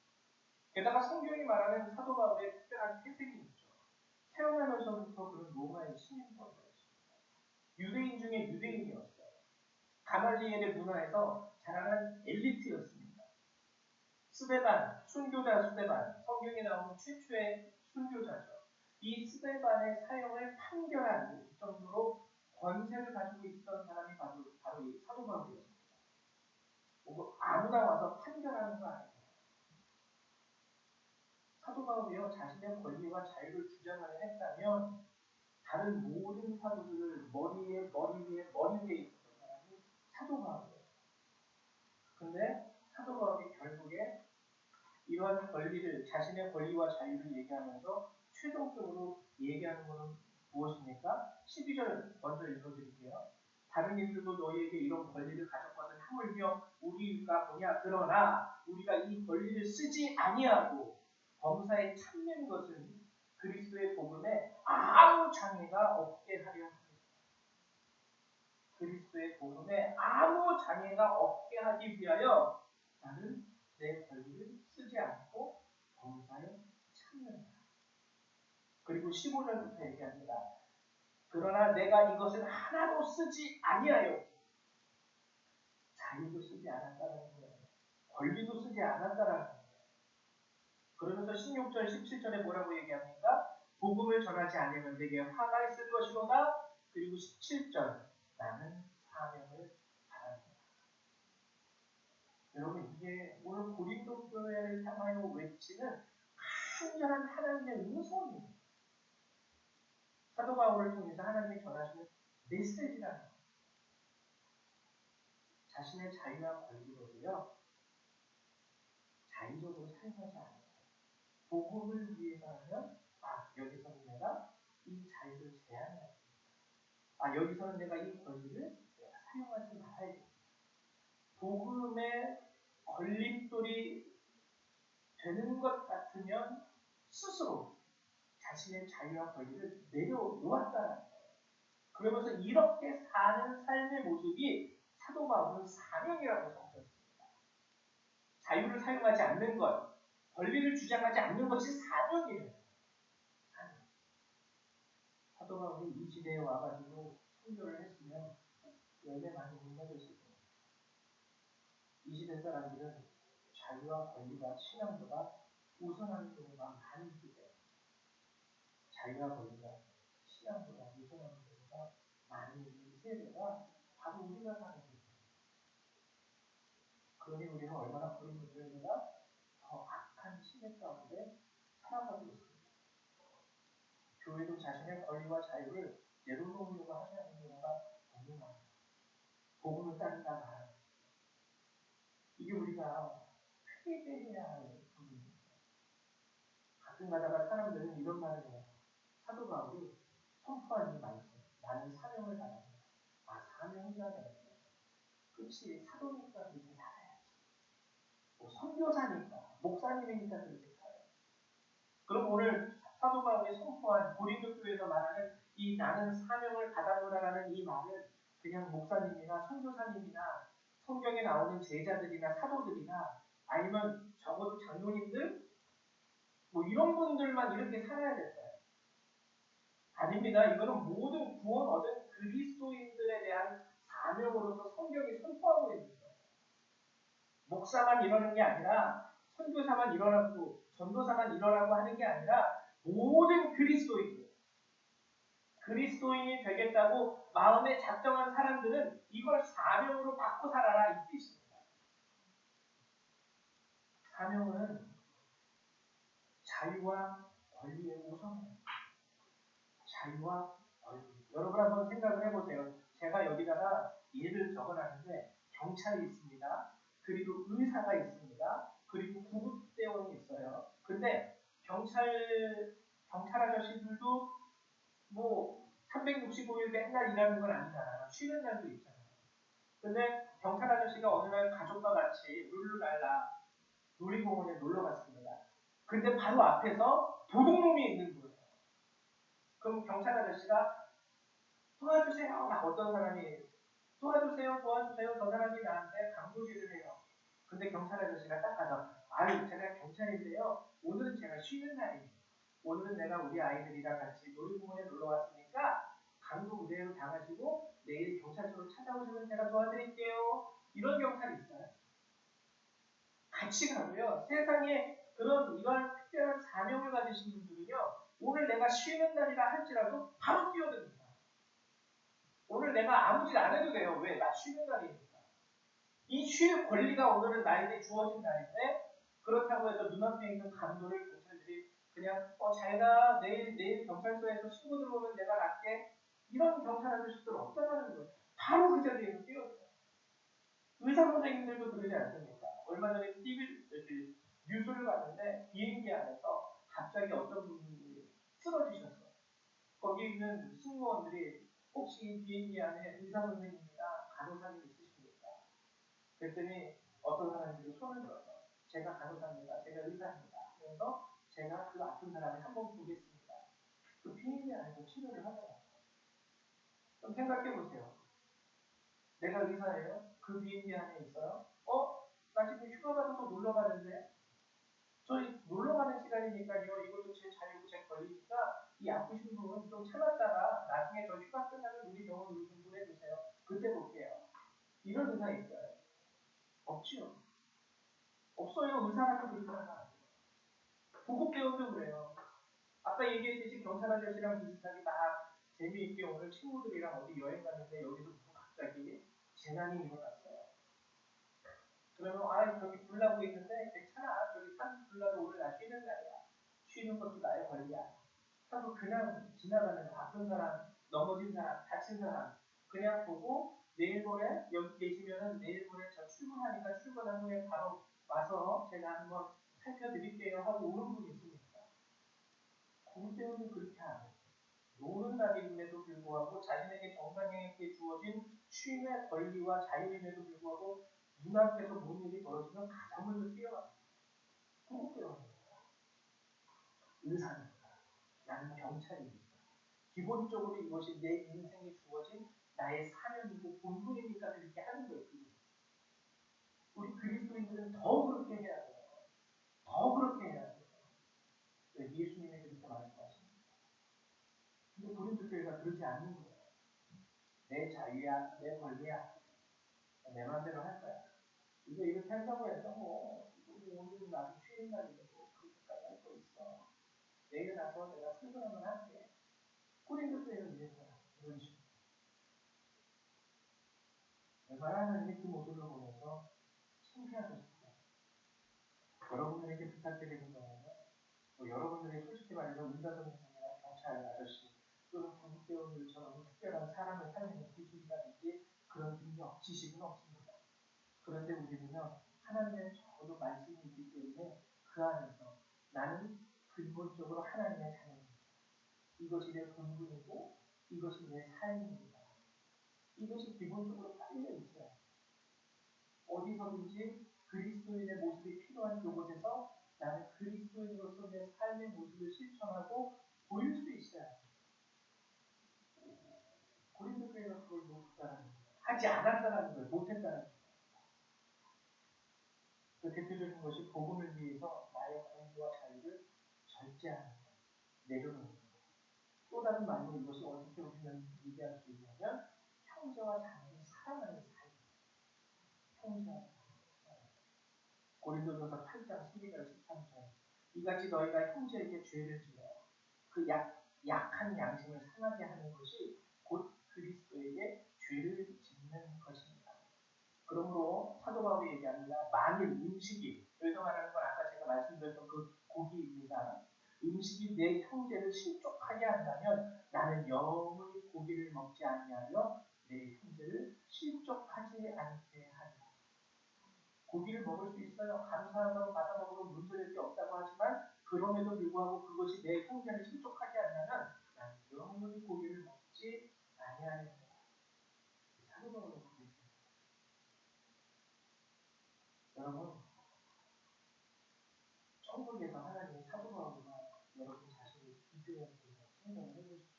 게다가 성경이 말하는 사도 바울의 특별한 태생이 있죠. 태어나면서부터 그런 로마의 시민권이었습니다. 유대인 중에 유대인이었어요. 가말리엘의 문화에서 자라난 엘리트였습니다. 스데반, 순교자 스데반, 성경에 나오는 최초의 순교자죠. 이 스데반의 사형을 판결한 정도로 권세를 가지고 있던 사람이 바로 이 사도 바울이었습니다. 아무나 와서 판결하는 거 아니에요. 사도 바울이요 자신의 권리와 자유를 주장하려 했다면 다른 모든 사도들을 머리 위에 있었던 사람이 사도 바울이에요. 근데 사도 바울이 결국에 이러한 권리를 자신의 권리와 자유를 얘기하면서 최종적으로 얘기하는 것은 무엇입니까? 12절 먼저 읽어드릴게요. 다른 이들도 너희에게 이런 권리를 가졌거든 하물며 우리가 뭐냐 그러나 우리가 이 권리를 쓰지 아니하고 범사에 참는 것은 그리스도의 복음에 아무 장애가 없게 하려 합니다. 그리스도의 복음에 아무 장애가 없게 하기 위하여 나는 내 권리를 쓰지 않고 범사에 참는다. 그리고 15절부터 얘기합니다. 그러나 내가 이것을 하나도 쓰지 아니하여 자유도 쓰지 않았다는 거예요. 권리도 쓰지 않았다는 거예요. 그러면서 16절, 17절에 뭐라고 얘기합니까? 복음을 전하지 않으면 내게 화가 있을 것이로다. 그리고 17절 나는 사명을 받았다. 여러분 이게 오늘 고린도 교회를 향하여 외치는 강렬한 하나님의 음성입니다. 사도 바울을 통해서 하나님이 전하시는 메시지라는 것. 자신의 자유와 권리로도요 자유적으로 사용하지 않아요. 복음을 위해서는 여기서는 내가 이 자유를 제한해야 돼. 여기서는 내가 이 권리를 내가 사용하지 말아야 돼. 복음의 걸림돌이 되는 것 같으면 스스로 자신의 자유와 권리를 내려놓았다는 거예요. 그러면서 이렇게 사는 삶의 모습이 사도 바울은 사명이라고 성취했습니다. 자유를 사용하지 않는 것, 권리를 주장하지 않는 것이 사명이에요. 사도 바울이 이 시대에 와가지고 선교를 했으면 열매 많이 못 맺었을 거예요. 이 시대 사람들은 자유와 권리가 신앙보다 우선하는 경우가 많이 있기 때문에 자유와 권리가 신앙보다 우선하는 경우가 많이 있는 세대가 바로 우리가 사는 거예요. 그러니 우리는 얼마나 그런 교회가 더 악한 시대 가운데 살아가고 있습니다. 교회도 자신의 권리와 자유를 내려놓으려고 하지 않는 경우가 너무 많아요. 복음을 따른다 말하는 이게 우리가 회개해야 할 부분입니다. 가끔 가다가 사람들은 이런 말을 해요. 사도 바울이 선포한 이 말씀, 나는 사명을 받았다. 사명이라 그랬어요. 그렇지, 사도니까 그렇게 살아야지. 선교사니까, 목사님이니까 그렇게 살아야지. 그럼 오늘 사도 바울이 선포한 고린도 교회에서 말하는 이 나는 사명을 받았노라라는 이 말은 그냥 목사님이나 선교사님이나 성경에 나오는 제자들이나 사도들이나 아니면 적어도 장로님들 이런 분들만 이렇게 살아야 될까요? 아닙니다. 이거는 모든 구원 얻은 그리스도인들에 대한 사명으로서 성경이 선포하고 있는 거예요. 목사만 이러는 게 아니라 선교사만 일어나고 전도사만 일어나고 하는 게 아니라 모든 그리스도인이 되겠다고 마음에 작정한 사람들은 이걸 사명으로 받고 살아라 이 뜻입니다. 사명은 자유와 권리의 우선입니다. 자유와 권리. 여러분 한번 생각을 해보세요. 제가 여기다가 예를 적어놨는데 경찰이 있습니다. 그리고 의사가 있습니다. 그리고 구급대원이 있어요. 근데 경찰 아저씨들도 뭐 365일 맨날 일하는 건 아니잖아요. 쉬는 날도 있잖아요. 근데 경찰 아저씨가 어느 날 가족과 같이 룰루랄라 놀이공원에 놀러 갔습니다. 근데 바로 앞에서 도둑놈이 있는 거예요. 그럼 경찰 아저씨가 도와주세요. 막 어떤 사람이 도와주세요. 저 사람이 나한테 강도질을 해요. 근데 경찰 아저씨가 딱 가서 아유 제가 경찰인데요. 오늘은 제가 쉬는 날이에요. 오늘은 내가 우리 아이들이랑 같이 놀이공원에 놀러 왔으니까 강도 무대로 당하시고 내일 경찰서로 찾아오시면 제가 도와드릴게요. 이런 경찰이 있어요. 같이 가고요. 세상에 그런 이런 특별한 사명을 가지신 분들은요. 오늘 내가 쉬는 날이라 할지라도 바로 뛰어듭니다. 오늘 내가 아무 짓 안 해도 돼요. 왜? 나 쉬는 날이니까. 이 쉴 권리가 오늘은 나에게 주어진 날인데 그렇다고 해서 눈앞에 있는 강도를 경찰들이 그냥 잘가 내일 경찰서에서 신고 들어오면 내가 낫게 이런 경찰 아저씨들 없다는 거예요. 바로 그 자리에서 뛰어들어요. 의사 선생님들도 그러지 않습니까? 얼마 전에 뉴스를 봤는데 비행기 안에서 갑자기 어떤 분이 쓰러지셨어요. 거기 있는 승무원들이 혹시 비행기 안에 의사 선생님이나 간호사님 있으십니까? 그랬더니 어떤 사람들이 손을 들어서 제가 간호사입니다. 제가 의사입니다. 그래서 제가 그 아픈 사람을 한번 보겠습니다. 그 비행기 안에서 치료를 하더라고요. 좀 생각해 보세요. 내가 의사예요? 그 비행기 안에 있어요? 나 지금 휴가 받아서 놀러 가는데 저희 놀러 가는 시간이니까요. 이것도 제 자유고 제 권리니까 이 아프신 분은 좀 참았다가 나중에 저 휴가 끝나면 우리 병원으로 좀 보내주세요. 그때 볼게요. 이런 의사 있어요? 없지요. 없어요. 의사라고 그렇게 하는 안 돼요. 보급대원도 그래요. 아까 얘기했듯이 경찰 아저씨랑 비슷하게 막 재미있게 오늘 친구들이랑 어디 여행 갔는데 여기서 갑자기 재난이 일어났어요. 그러면 저기 불 나고 있는데 괜찮아. 저기 산 불나도 오늘 나 쉬는 날이야. 쉬는 것도 나의 권리야. 하고 그냥 지나가는 아픈 사람, 넘어진 사람, 다친 사람 그냥 보고 내일 모레 여기 계시면은 내일 모레 저 출근하니까 출근한 후에 바로 와서 제가 한번 살펴드릴게요 하고 오는 분이 있습니까? 공대원은 그렇게 안 해요. 노는 날임에도 불구하고 자신에게 정상에게 주어진 쉼의 권리와 자유임에도 불구하고 눈앞에서 무슨 일이 벌어지면 가장 먼저 뛰어갑니다. 공대원입니다. 의사입니다. 나는 경찰입니다. 기본적으로 이것이 내 인생에 주어진 나의 사명이고 본분이니까 그렇게 하는 거예요. 우리 그리스도인들은 더 그렇게 해야 돼요. 더 그렇게 해야 돼요. 예수님이 그렇게 말씀하십니다. 근데 고린도 교회가 그러지 않는 거예요. 내 자유야, 내 권리야, 내 마음대로 할 거야. 이거 한다고 해서 오늘은 나도 쉬는 날인데 그렇게까지 할 거 있어. 내일 나서 내가 출근하면 할게. 고린도 교회는 이랬어요. 이런 식으로. 얼마나 하나님이 그 모습을 보면서 창피하셨을까요? 여러분들에게 부탁드리는 거예요. 여러분들이 솔직히 말해서 의사 선생님이나 경찰 아저씨 또는 구급대원들처럼 특별한 사람을 살리는 기술이라든지 그런 능력, 지식은 없습니다. 그런데 우리는요, 하나님의 적어도 말씀이 있기 때문에 그 안에서 나는 근본적으로 하나님의 자녀입니다. 이것이 내 본분이고 이것이 내 삶입니다. 이것이 기본적으로 깔려 있어요. 어디서든지 그리스도인의 모습이 필요한 그곳에서 나는 그리스도인으로서 내 삶의 모습을 실천하고 보일 수 있어야 합니다. 고린도 교회가 그걸 못했다는 거예요. 하지 않았다는 거예요. 못했다는 거예요. 그 대표적인 것이 복음을 위해서 나의 공부와 자유를 절제하는 거예요. 내려놓는 거예요. 또 다른 말로 이것이 어떻게 우리는 얘기할 수 있냐면 형제와 자매를 사랑하는 삶. 형제와 자매. 고린도전서 8장 12절 13절 이같이 너희가 형제에게 죄를 지어 그 약한 양심을 상하게 하는 것이 곧 그리스도에게 죄를 짓는 것입니다. 그러므로 사도 바울이 얘기합니다. 만일 음식이 여기서 말하는 건 아까 제가 말씀드렸던 그 고기입니다. 음식이 내 형제를 실족하게 한다면 나는 영원히 고기를 먹지 아니하며 내 형제를 실족하지 않게 하리라. 고기를 먹을 수 있어요. 감사함으로 받아 먹으면 문제될 게 없다고 하지만 그럼에도 불구하고 그것이 내 형제를 실족하지 않으면 난 영원히 고기를 먹지 아니하리라. 사도 바울은 그렇게 했습니다. 여러분, 천국에서 하나님이 사도 바울과 여러분 자신을 비교해서 생각을 해보십시오.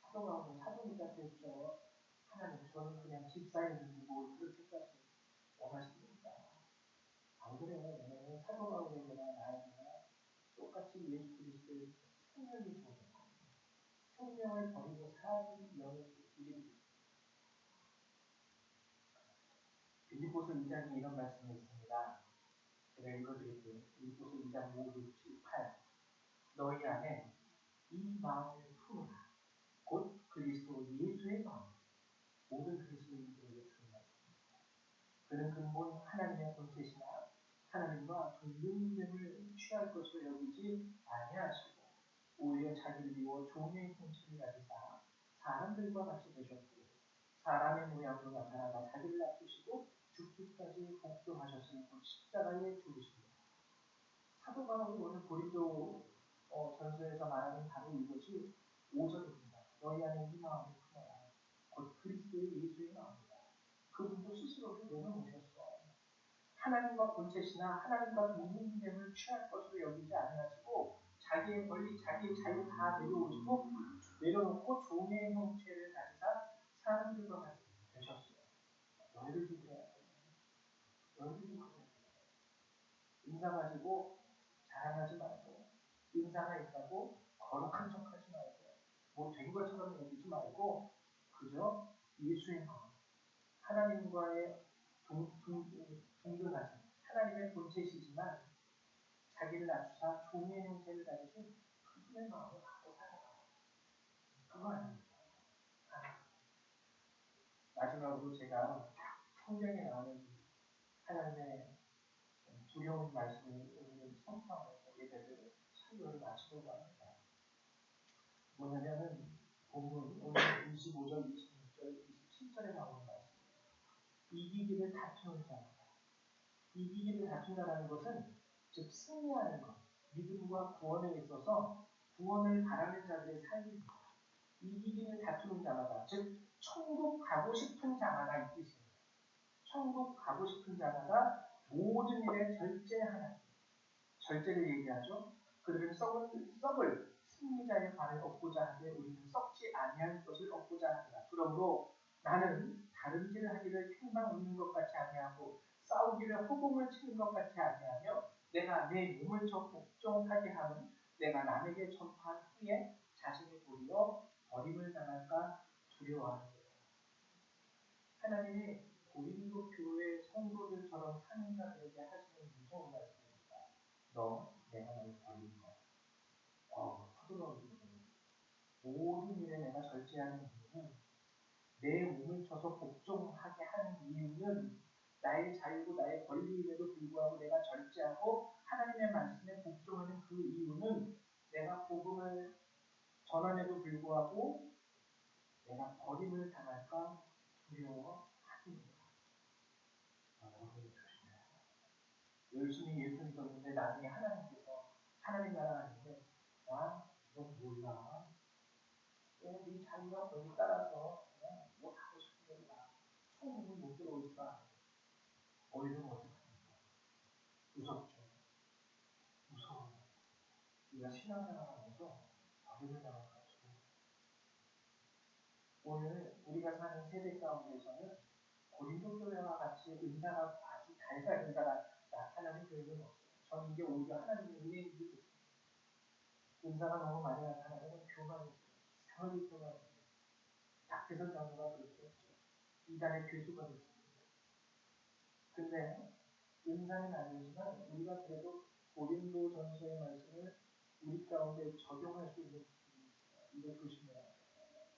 사도 바울은 사도니까 됐죠. 하나님, 저는 그냥 집사님인데 뭘 그렇게까지 원하십니까? 안 그래요. 왜냐면 사도 바울에게나 나에게나 똑같이 예수 그리스도의 생명이 주어진 겁니다. 생명을 버리고 사는 영의 길이. 빌립보서 2장에 이런 말씀이 있습니다. 제가 읽어드릴게요. 빌립보서 2장 5, 6, 7, 8. 너희 안에 이 마음을 품으라. 곧 그리스도 예수의 마음. 모든 그리스도인들에게 주는 말씀입니다. 그는 근본 하나님의 본체시나 하나님과 동등됨을 취할 것으로 여기지 아니하시고 오히려 자기를 비워 종의 형체를 가지사 사람들과 같이 되셨고 사람의 모양으로 나타나다 자기를 낮추시고 죽기까지 복종하셨으니 곧 십자가에 죽으십니다. 사도 바울이 오늘 고린도 전서에서 말하는 바로 이것이 5절입니다. 너희 안에 이 마음을 품어라. 곧 그리스도의 예수의 마음이다. 그분도 스스로를 내려놓으셨어. 하나님과 본체시나 하나님과 동등됨을 취할 것으로 여기지 아니하시고 자기의 권리, 자기의 자유 다 내려놓고 종의 형체를 가지사 사람들과 같이 되셨어요. 너희들도 그래야 돼. 너희들도 그래야 돼. 인사 가지고 자랑하지 말고 인사가 있다고 거룩한 척하지 말고 뭐 된 것처럼 여기지 말고 그저 예수의 마음, 하나님과의 동등하신 하나님의 본체시지만 자기를 낮추사 종의 형체를 가지신 그분의 마음을 갖고 살아가요. 그거 아닙니다. 마지막으로 제가 성경에 나오는 하나님의 두려운 말씀을 오늘 선포하면서 예배를 설교를 마치려고 합니다. 뭐냐면은 본문 오늘 25절, 26절, 27절에 나오는 말씀입니다. 이기기를 다투는 자마다. 이기기를 다툰다라는 것은 즉 승리하는 것, 믿음과 구원에 있어서 구원을 바라는 자들의 삶입니다. 이기기를 다투는 자마다, 즉 천국 가고 싶은 자마다 이 뜻입니다. 천국 가고 싶은 자마다 모든 일에 절제하는 절제를 얘기하죠. 그들은 썩을 승리자의 관을 얻고자 하되 우리는 썩지 아니할 것을 얻고자 합니다. 그러므로 나는 다른질 하기를 평강 얻는 것 같이 아니하고 싸우기를 허공을 치는 것 같이 아니하며 내가 내 몸을 복종하게 하면 내가 남에게 전파한 후에 자신이 도리어 버림을 당할까 두려워하는 거예요. 하나님이 고린도 교회 성도들처럼 사는 자들에게 하시는 무서운 말씀입니다. 너 내가 너를 버리는 거야. 부드러운 모든 일에 내가 절제하는 이유는 내 몸을 쳐서 복종하게 하는 이유는 나의 자유고 나의 권리임에도 불구하고 내가 절제하고 하나님의 말씀에 복종하는 그 이유는 내가 복음을 전함에도 불구하고 내가 버림을 당할까 두려워합니다. 열심히 예수 믿었는데 나중에 하나님께서 하나님 나라 하는데 넌 몰라. 네 자유와 권리 따라서 그냥 뭐 하고 싶은 대로 가. 천국은 못 들어올 줄 알아. 이러면 어떡합니까? 무섭죠. 무서워요. 우리가 신앙생활하면서 버림을 당할 것 같아요. 오늘 우리가 사는 세대 가운데서는 고린도 교회와 같이 은사가 아주 달달 은사가 나타나는 교회는 없어요. 저는 이게 오히려 하나님의 은혜인 줄 믿습니다. 은사가 너무 많이 나타나면 교만이 이상하게 교만이 박대선 장로가 그렇게 했죠. 이단의 괴수가 됐습니다. 근데 은사는 아니지만 우리가 그래도 고린도 전서의 말씀을 우리 가운데 적용할 수 있는 부분이 있어요. 이거 조심해야 돼요.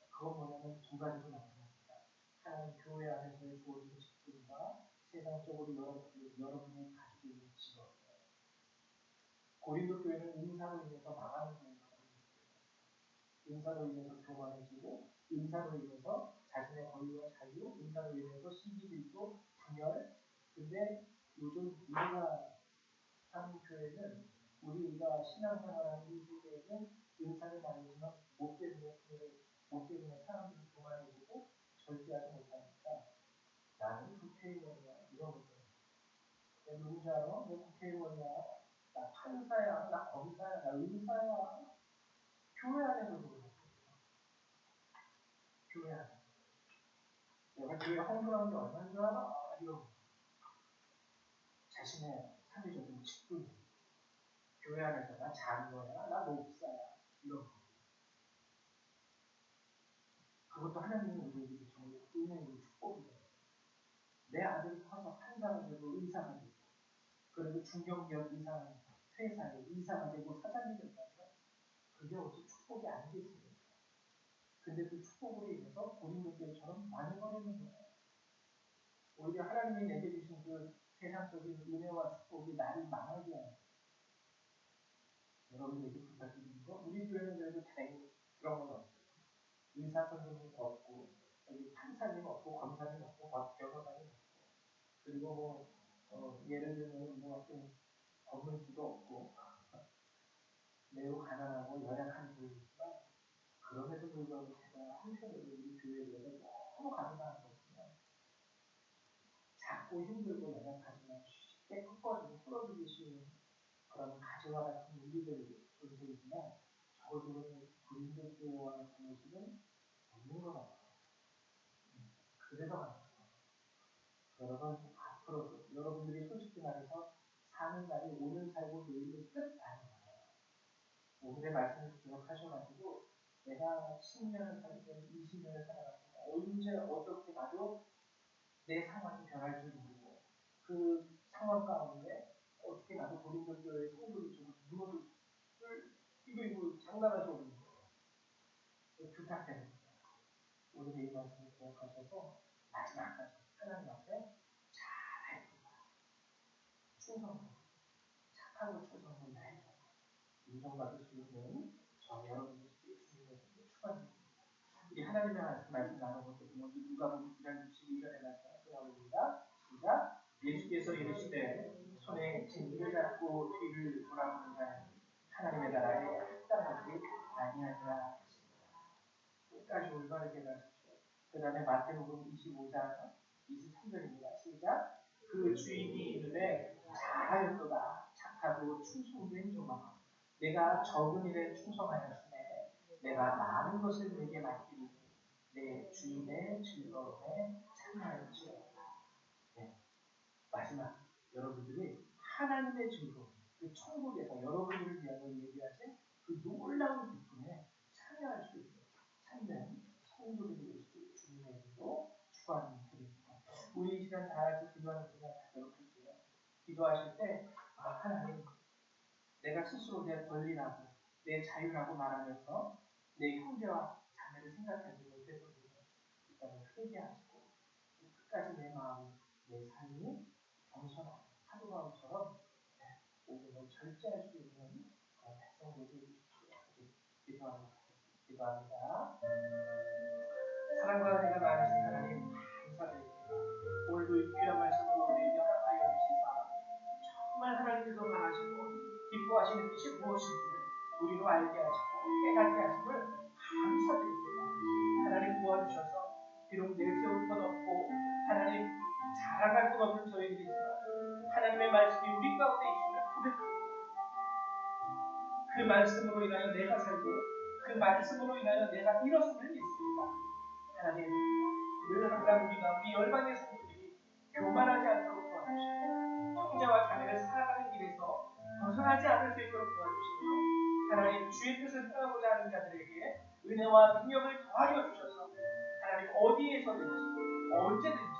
그건 뭐냐면 두 가지로 나타납니다. 하나님 교회 안에서의 주어진 직분과 세상적으로 여러분이 가지고 있는 직업이에요. 고린도 교회는 은사로 인해서 망하는 교회가 은사로 인해서 교만해지고 은사로 인해서 자신의 권리와 자유, 은사로 인해서 시기질투, 분열. 근데 요즘 우리가 사는 교회는 우리가 신앙생활하는 이 세계에는 은사를 나누지만 못 되는 사람들을 교만해지고 절제하지 못하니까 나는 국회의원이야 이런 거죠. 누군지 알아? 너 국회의원이야? 나 판사야? 나 검사야? 나 의사야? 교회 안에서도 그렇고 교회 안에서 내가 교회 헌금한 게 얼마인 줄 알아? 이러고 자신의 사회적인 직분 교회 안에서 나 장로야? 나 목사야? 이러고 그것도 하나님은 우리에게 정말 은혜의 축복이에요. 내 아들이 커서 판사가 되고 의사가 되고 그리고 중견기업 이상 회사의 이사가 되고 사장이 된다면 그게 어찌 축복이 아니겠습니까? 근데 그 축복으로 인해서 고린도교회처럼 망해버리는 거예요. 오히려 하나님이 내게 주신 그 세상적인 은혜와 축복이 나를 망하게 하는 여러분에게 부탁드리는 거 우리 교회는 그래도 다행히 그런 건 없어요. 의사 선생님 없고 여기 판사님 없고 검사님 없고 변호사님 없고 그리고 예를 들면 어떤 법문주도 없고 매우 가난하고 연약한 교회이지만 그럼에도 불구하고 제가 한편으로 우리 교회에 대해서 너무 감사한 것은요. 작고 힘들고 연약하지만 쉽게 꺾어지고 풀어주기 쉬운 그런 가지와 같은 우리들 존재이지만 적어도 고린도교회와 같은 모습은 없는 것 같아요. 그래서 감사합니다. 여러분 앞으로도 여러분들이 솔직히 말해서 사는 날이 오늘 살고 내일은 끝 아니에요. 오늘의 말씀을 기억하셔가지고 내가 10년을 살든 20년을 살아가지고 언제 어떻게 봐도 내 상황이 변할 줄 모르고 그 상황 가운데 어떻게 나도 고린도교회의 성도를 좀 무너질 이거 장난하지 않는 거예요. 부탁드립니다. 오늘의 이 말씀을 기억하셔서 마지막까지 하나님 앞에 잘 충성하고 착하고 충성을 다해서 인정받을 수 있는 저 여러분들이 주님의 축원드립니다. 우리 하나님의 말씀 나누고 먼저 누가복음 9장 62절의 말씀 나옵니다. 시작. 예수께서 이르시되 손에 진리를 잡고 뒤를 돌아보는 자는 하나님의 나라에 합당하지 아니하리라 하십니다. 끝까지 올바르게 가십시오. 그 다음에 마태복음 25장 23절입니다. 시작. 그 주인이 이르되 잘하였도다 착하고 충성된 종아 내가 적은 일에 충성하였으되 내가 많은 것을 내게 맡기니 내 주인의 즐거움에 참여할지어다. 네. 마지막 여러분들이 하나님의 즐거움 그 천국에서 여러분들을 위하여 예비하신 그 놀라운 기쁨에 참여할 수 있는 참된 성도들이 되시길 주님의 이름으로 축원드립니다. 우리 이 시간 다 같이 기도하는 시간 갖도록 할게요. 기도하실 때 하나님 내가 스스로 내 권리라고 내 자유라고 말하면서 내 형제와 자매를 생각하지 못해서 일단은 회개하시고 끝까지 내 마음, 내 삶이 겸손한 사도바울처럼 오늘은 절제할 수 있는 그런 백성들이 기도합니다. 사랑과 은혜가 많으신 하나님 감사드립니다. 오늘도 이 귀한 말씀으로 우리에게 허락하여 주시사 정말 하나님께서 말하시고 기뻐하시는 뜻이 무엇인지를 우리로 알게 하시고 깨닫게 하심을 감사드립니다. 하나님 도와주셔서 비록 내세울 것 없고 하나님 자랑할 것 없는 저희들이지만 하나님의 말씀이 우리 가운데 있음을 고백합니다. 그 말씀으로 인하여 내가 살고 그 말씀으로 인하여 내가 일어섬을 믿습니다. 하나님 늘 항상 우리 열방의 성도들이 교만하지 않도록 도와주시고 형제와 자매를 살아가는 길에서 벗어나지 않을 수 있도록 도와주시며 하나님 주의 뜻을 행하고자 하는 자들에게 은혜와 능력을 더하여 주셔서 하나님 어디에서든지 언제든지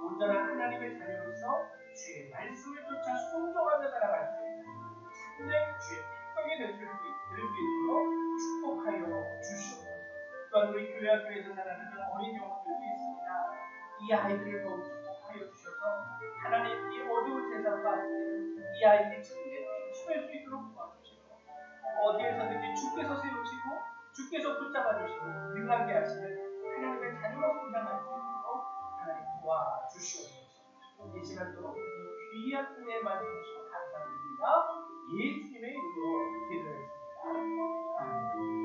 온전한 하나님의 자녀로서 주의 말씀을 쫓아 순종하며 살아갈 수 있는 참된 주의 백성이 될 수 있도록 축복하여 주시옵소서. 또한 우리 교회에서 자라는 어린 영혼들도 있습니다. 이 아이들을 더욱 축복하여 주셔서 하나님 이 어두운 세상 가운데 이 아이들이 참된 춤을 수 있도록 도와주시고 어디에서든지 주께서 세우시고 주께서 붙잡아 주시고 능하게 하시는 하나님의 자녀로 성장할 수 있도록 하나님 도와주시옵소서. 이 시간도 귀한 은혜 말씀 주셔서 감사드립니다. 예수님의 이름으로 기도했습니다. 아멘.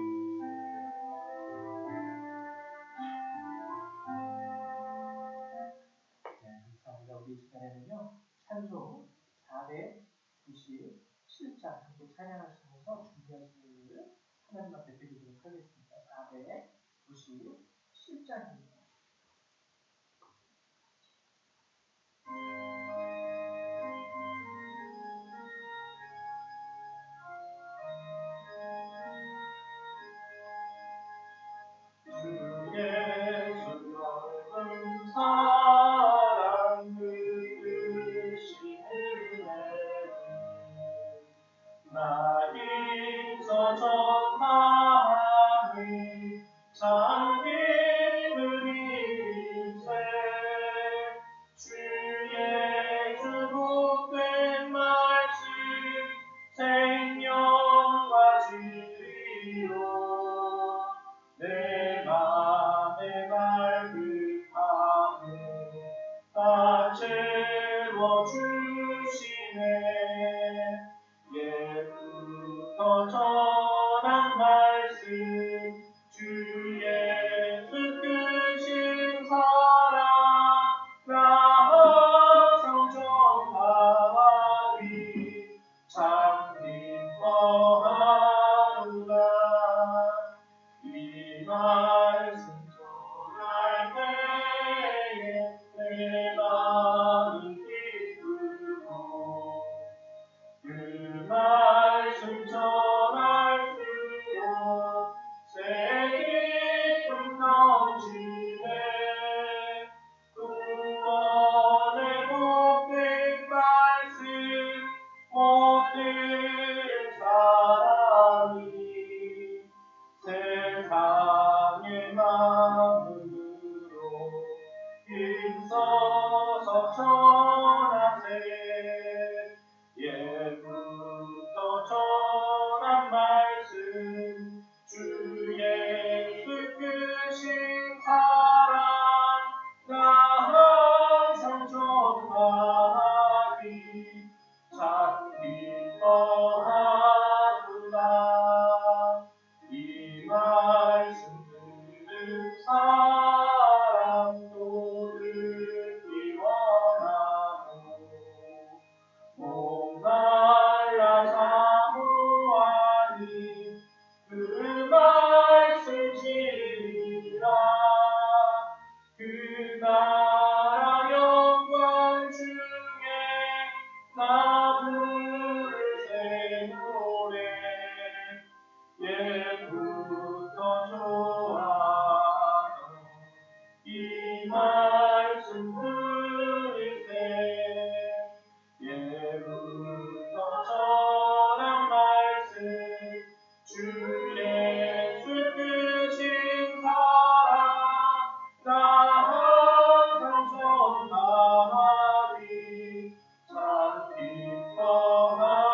네, 감사합니다. 우리 시간에는요, 찬송 497장 함께 찬양하시면서 준비하신 일을 하나님 앞에 드리도록 하겠습니다. 497장입니다. 사랑 그르신 은혜 나에서 전하니 자기 그리세 주의 주복된 말씀 생명과 진리로 내 맘에 갈급함을 다 채워주시네 예부터 전한 말씀 주 예수 크신 사랑 나 항상 전하리 참 기뻐하노라 이 말씀 전할 때에 내 마음 기쁘고 그 말씀 전할수록 새 기쁨 넘치네 구원의 복된 말씀 못 들은 사람이 세상의 마음으로 힘써서 전하세 예부터 전한 말씀 주 예수 크신 사랑 나 항상 전하리 참 기뻐하구나 이 말씀 들은 사람도 듣기 원하고 목말라 사모하니 그 말씀 진리라 그 나라 영광 중에 나 부를 새 노래 예부터 좋아하던 이 말씀 들으세 예부터 전한 말씀 주 예수 크신 사랑 나 항상 전하리 참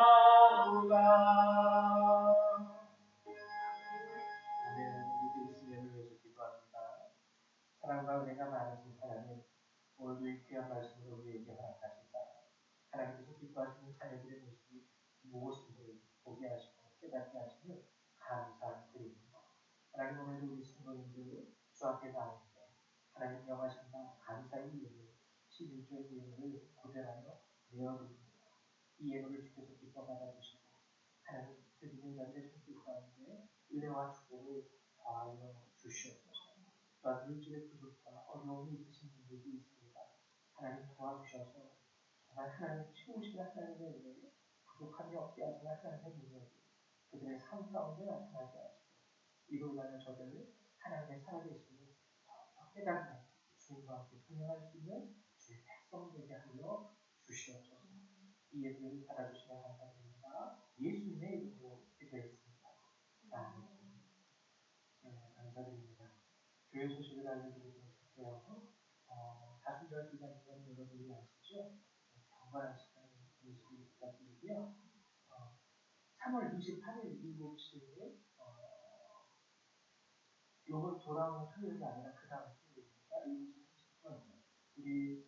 기뻐하노라 네, 우리 예수님을 위해서 기도합니다. 사랑과 은혜가 많으신 하나님, 오늘도 이 귀한 말씀으로 우리에게 허락하시다. 하나님께서 기뻐하시는 자녀들의 모습이 무엇인지 보게 하시고 깨닫게 하시며 감사드립니다. 하나님, 오늘도 우리 신부님들 주 앞에 나오는데 하나님 영하신 바 감사의 예물 11조의 예물을 고대하여 내어드립니다. 이 예물을 주께서 기뻐 받아주시고 하나님 드리는 자들의 손길 가운데 은혜와 축복을 더하여 주시옵소서. 또한 물질의 부족과 어려움이 있으신 분들도 있습니다. 하나님 도와주셔서 정말 하나님 채우시는 하나님의 은혜에 부족함이 없게 하시는 하나님의 능력이 그들의 삶 가운데 나타나게 하시고 이로 인하여 저들을 하나님의 살아계심을 더 깨닫게 주님과 함께 동행할 수 있는 주의 백성 되게 하여 주시옵소서. 이 예배를 받아주시면 감사드립니다. 예수님의 이름으로 기도했습니다. 아멘. 네, 감사드립니다. 교회 소식을 알려드리고 싶고요. 다순절 기간이면 여러분이 아시죠? 경건하시다는 예수를 부탁드리고요. 3월 28일 7시에 요번 돌아오는 토요일이 아니라 그 다음 토요일입니다. 7시 30분 우리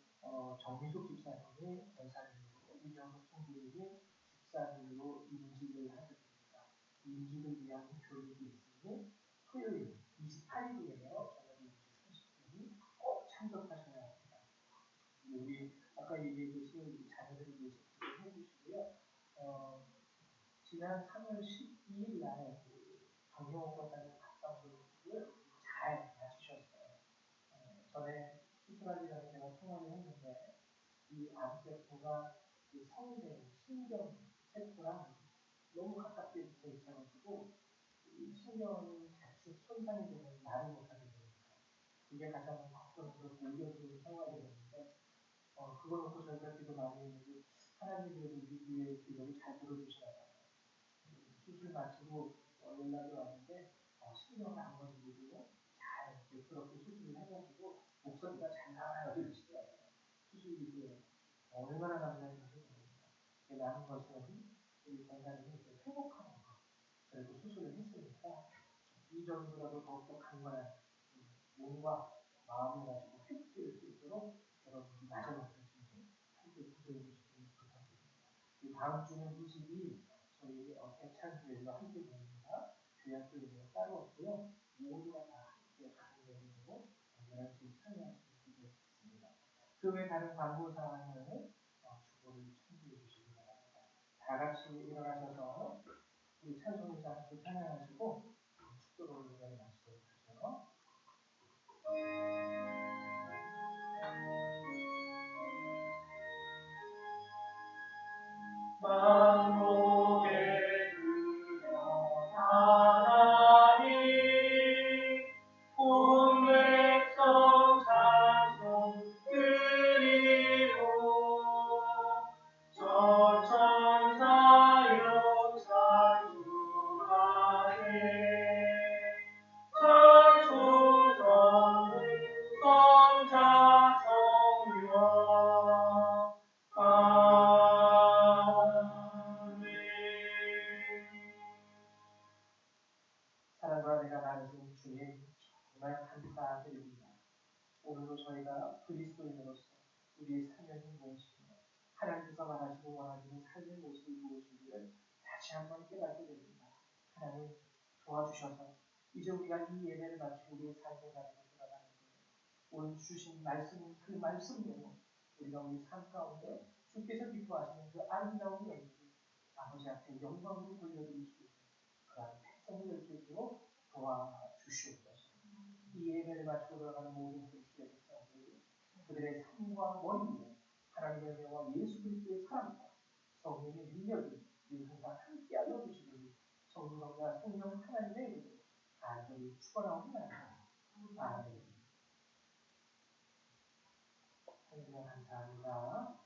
정미숙 집사님이 권사님으로 정기적으로 성도들이 집사님으로 임직을 하게 됩니다. 임직을 위한 교육이 있으니 토요일 28일이에요. 저녁 30분이 꼭 참석하셔야 합니다. 우리 아까 얘기했듯이 우리 자녀들을 위해서 해주시고요. 지난 3월 12일 날 정형외과까지 갑상선을 잘 맞추셨어요. 전에 수술하기 전에 제가 통화를 했는데 이 암세포가 성대, 신경 세포랑 너무 가깝게 붙어 있어가지고 이 신경이 자칫 손상이 되면 말을 못하게 됩니다. 그게 가장 걱정스럽고 우려스러운 상황이 되는데 그걸 놓고 저희가 기도 많이 했는데 하나님이 그래도 우리의 기도를 잘 들어주시나 봐요. 수술 마치고 연락이 왔는데 신경을 안 건드리고 잘 그렇게 수술을 해가지고 목소리가 잘 나와요 이러시더라고요. 수술 이후에 얼마나 감사히 하셨습니까? 남은 것은 우리 권사님이 회복하는 거. 그리고 수술을 했으니까 이전보다도 더욱더 강건한 몸과 마음을 가지고 회복될 수 있도록 여러분이 마지막 것인지 함께 기도해 주시기 부탁드립니다. 다음 주는 후식이 저희 대창교회와 함께 모입니다. 교회학교 예배가 따로 없고요. 모두가 다 함께 가는 예배로 11시에 참여하시면 되겠습니다. 그 외 다른 광고 사항은 주보를 참고해 주시기 바랍니다. 다 같이 일어나셔서 우리 찬송인사 함께 찬양하시고 축도로 은혜를 마치도록 하죠. 만국에 드려 하나님 온 백성 찬송 드리고 저 천사여 찬송하세 찬송 전능 성자 성령 사랑과 은혜가 많으신 주님 정말 감사드립니다. 오늘도 저희가 그리스도인으로서 우리의 사명이 무엇이며 하나님께서 말하시고 원하시는 삶의 모습을 무엇인지를 다시 한번 깨닫게 됩니다. 하나님 도와주셔서 이제 우리가 이 예배를 마치고 우리의 삶의 자리로 돌아가는 거예요. 오늘 주신 말씀은 그 말씀대로 우리가 우리 삶 가운데 주께서 기뻐하시는 그 아름다운 연기 아버지 앞에 영광으로 돌려드릴 수 있는 그러한 백성이 될 수 있도록 도와주시옵소서. 이 예배를 마치고 돌아가는 모든 그리스도의 백성들이 그들의 삶과 머리 위에 하나님의 명과 예수 그리스도의 사랑과 성령의 능력이 늘 항상 함께하여 주시기를 성령과 성령 하나님의 이름으로 간절히 축원하옵나이다. 아멘. 하나님 감사합니다.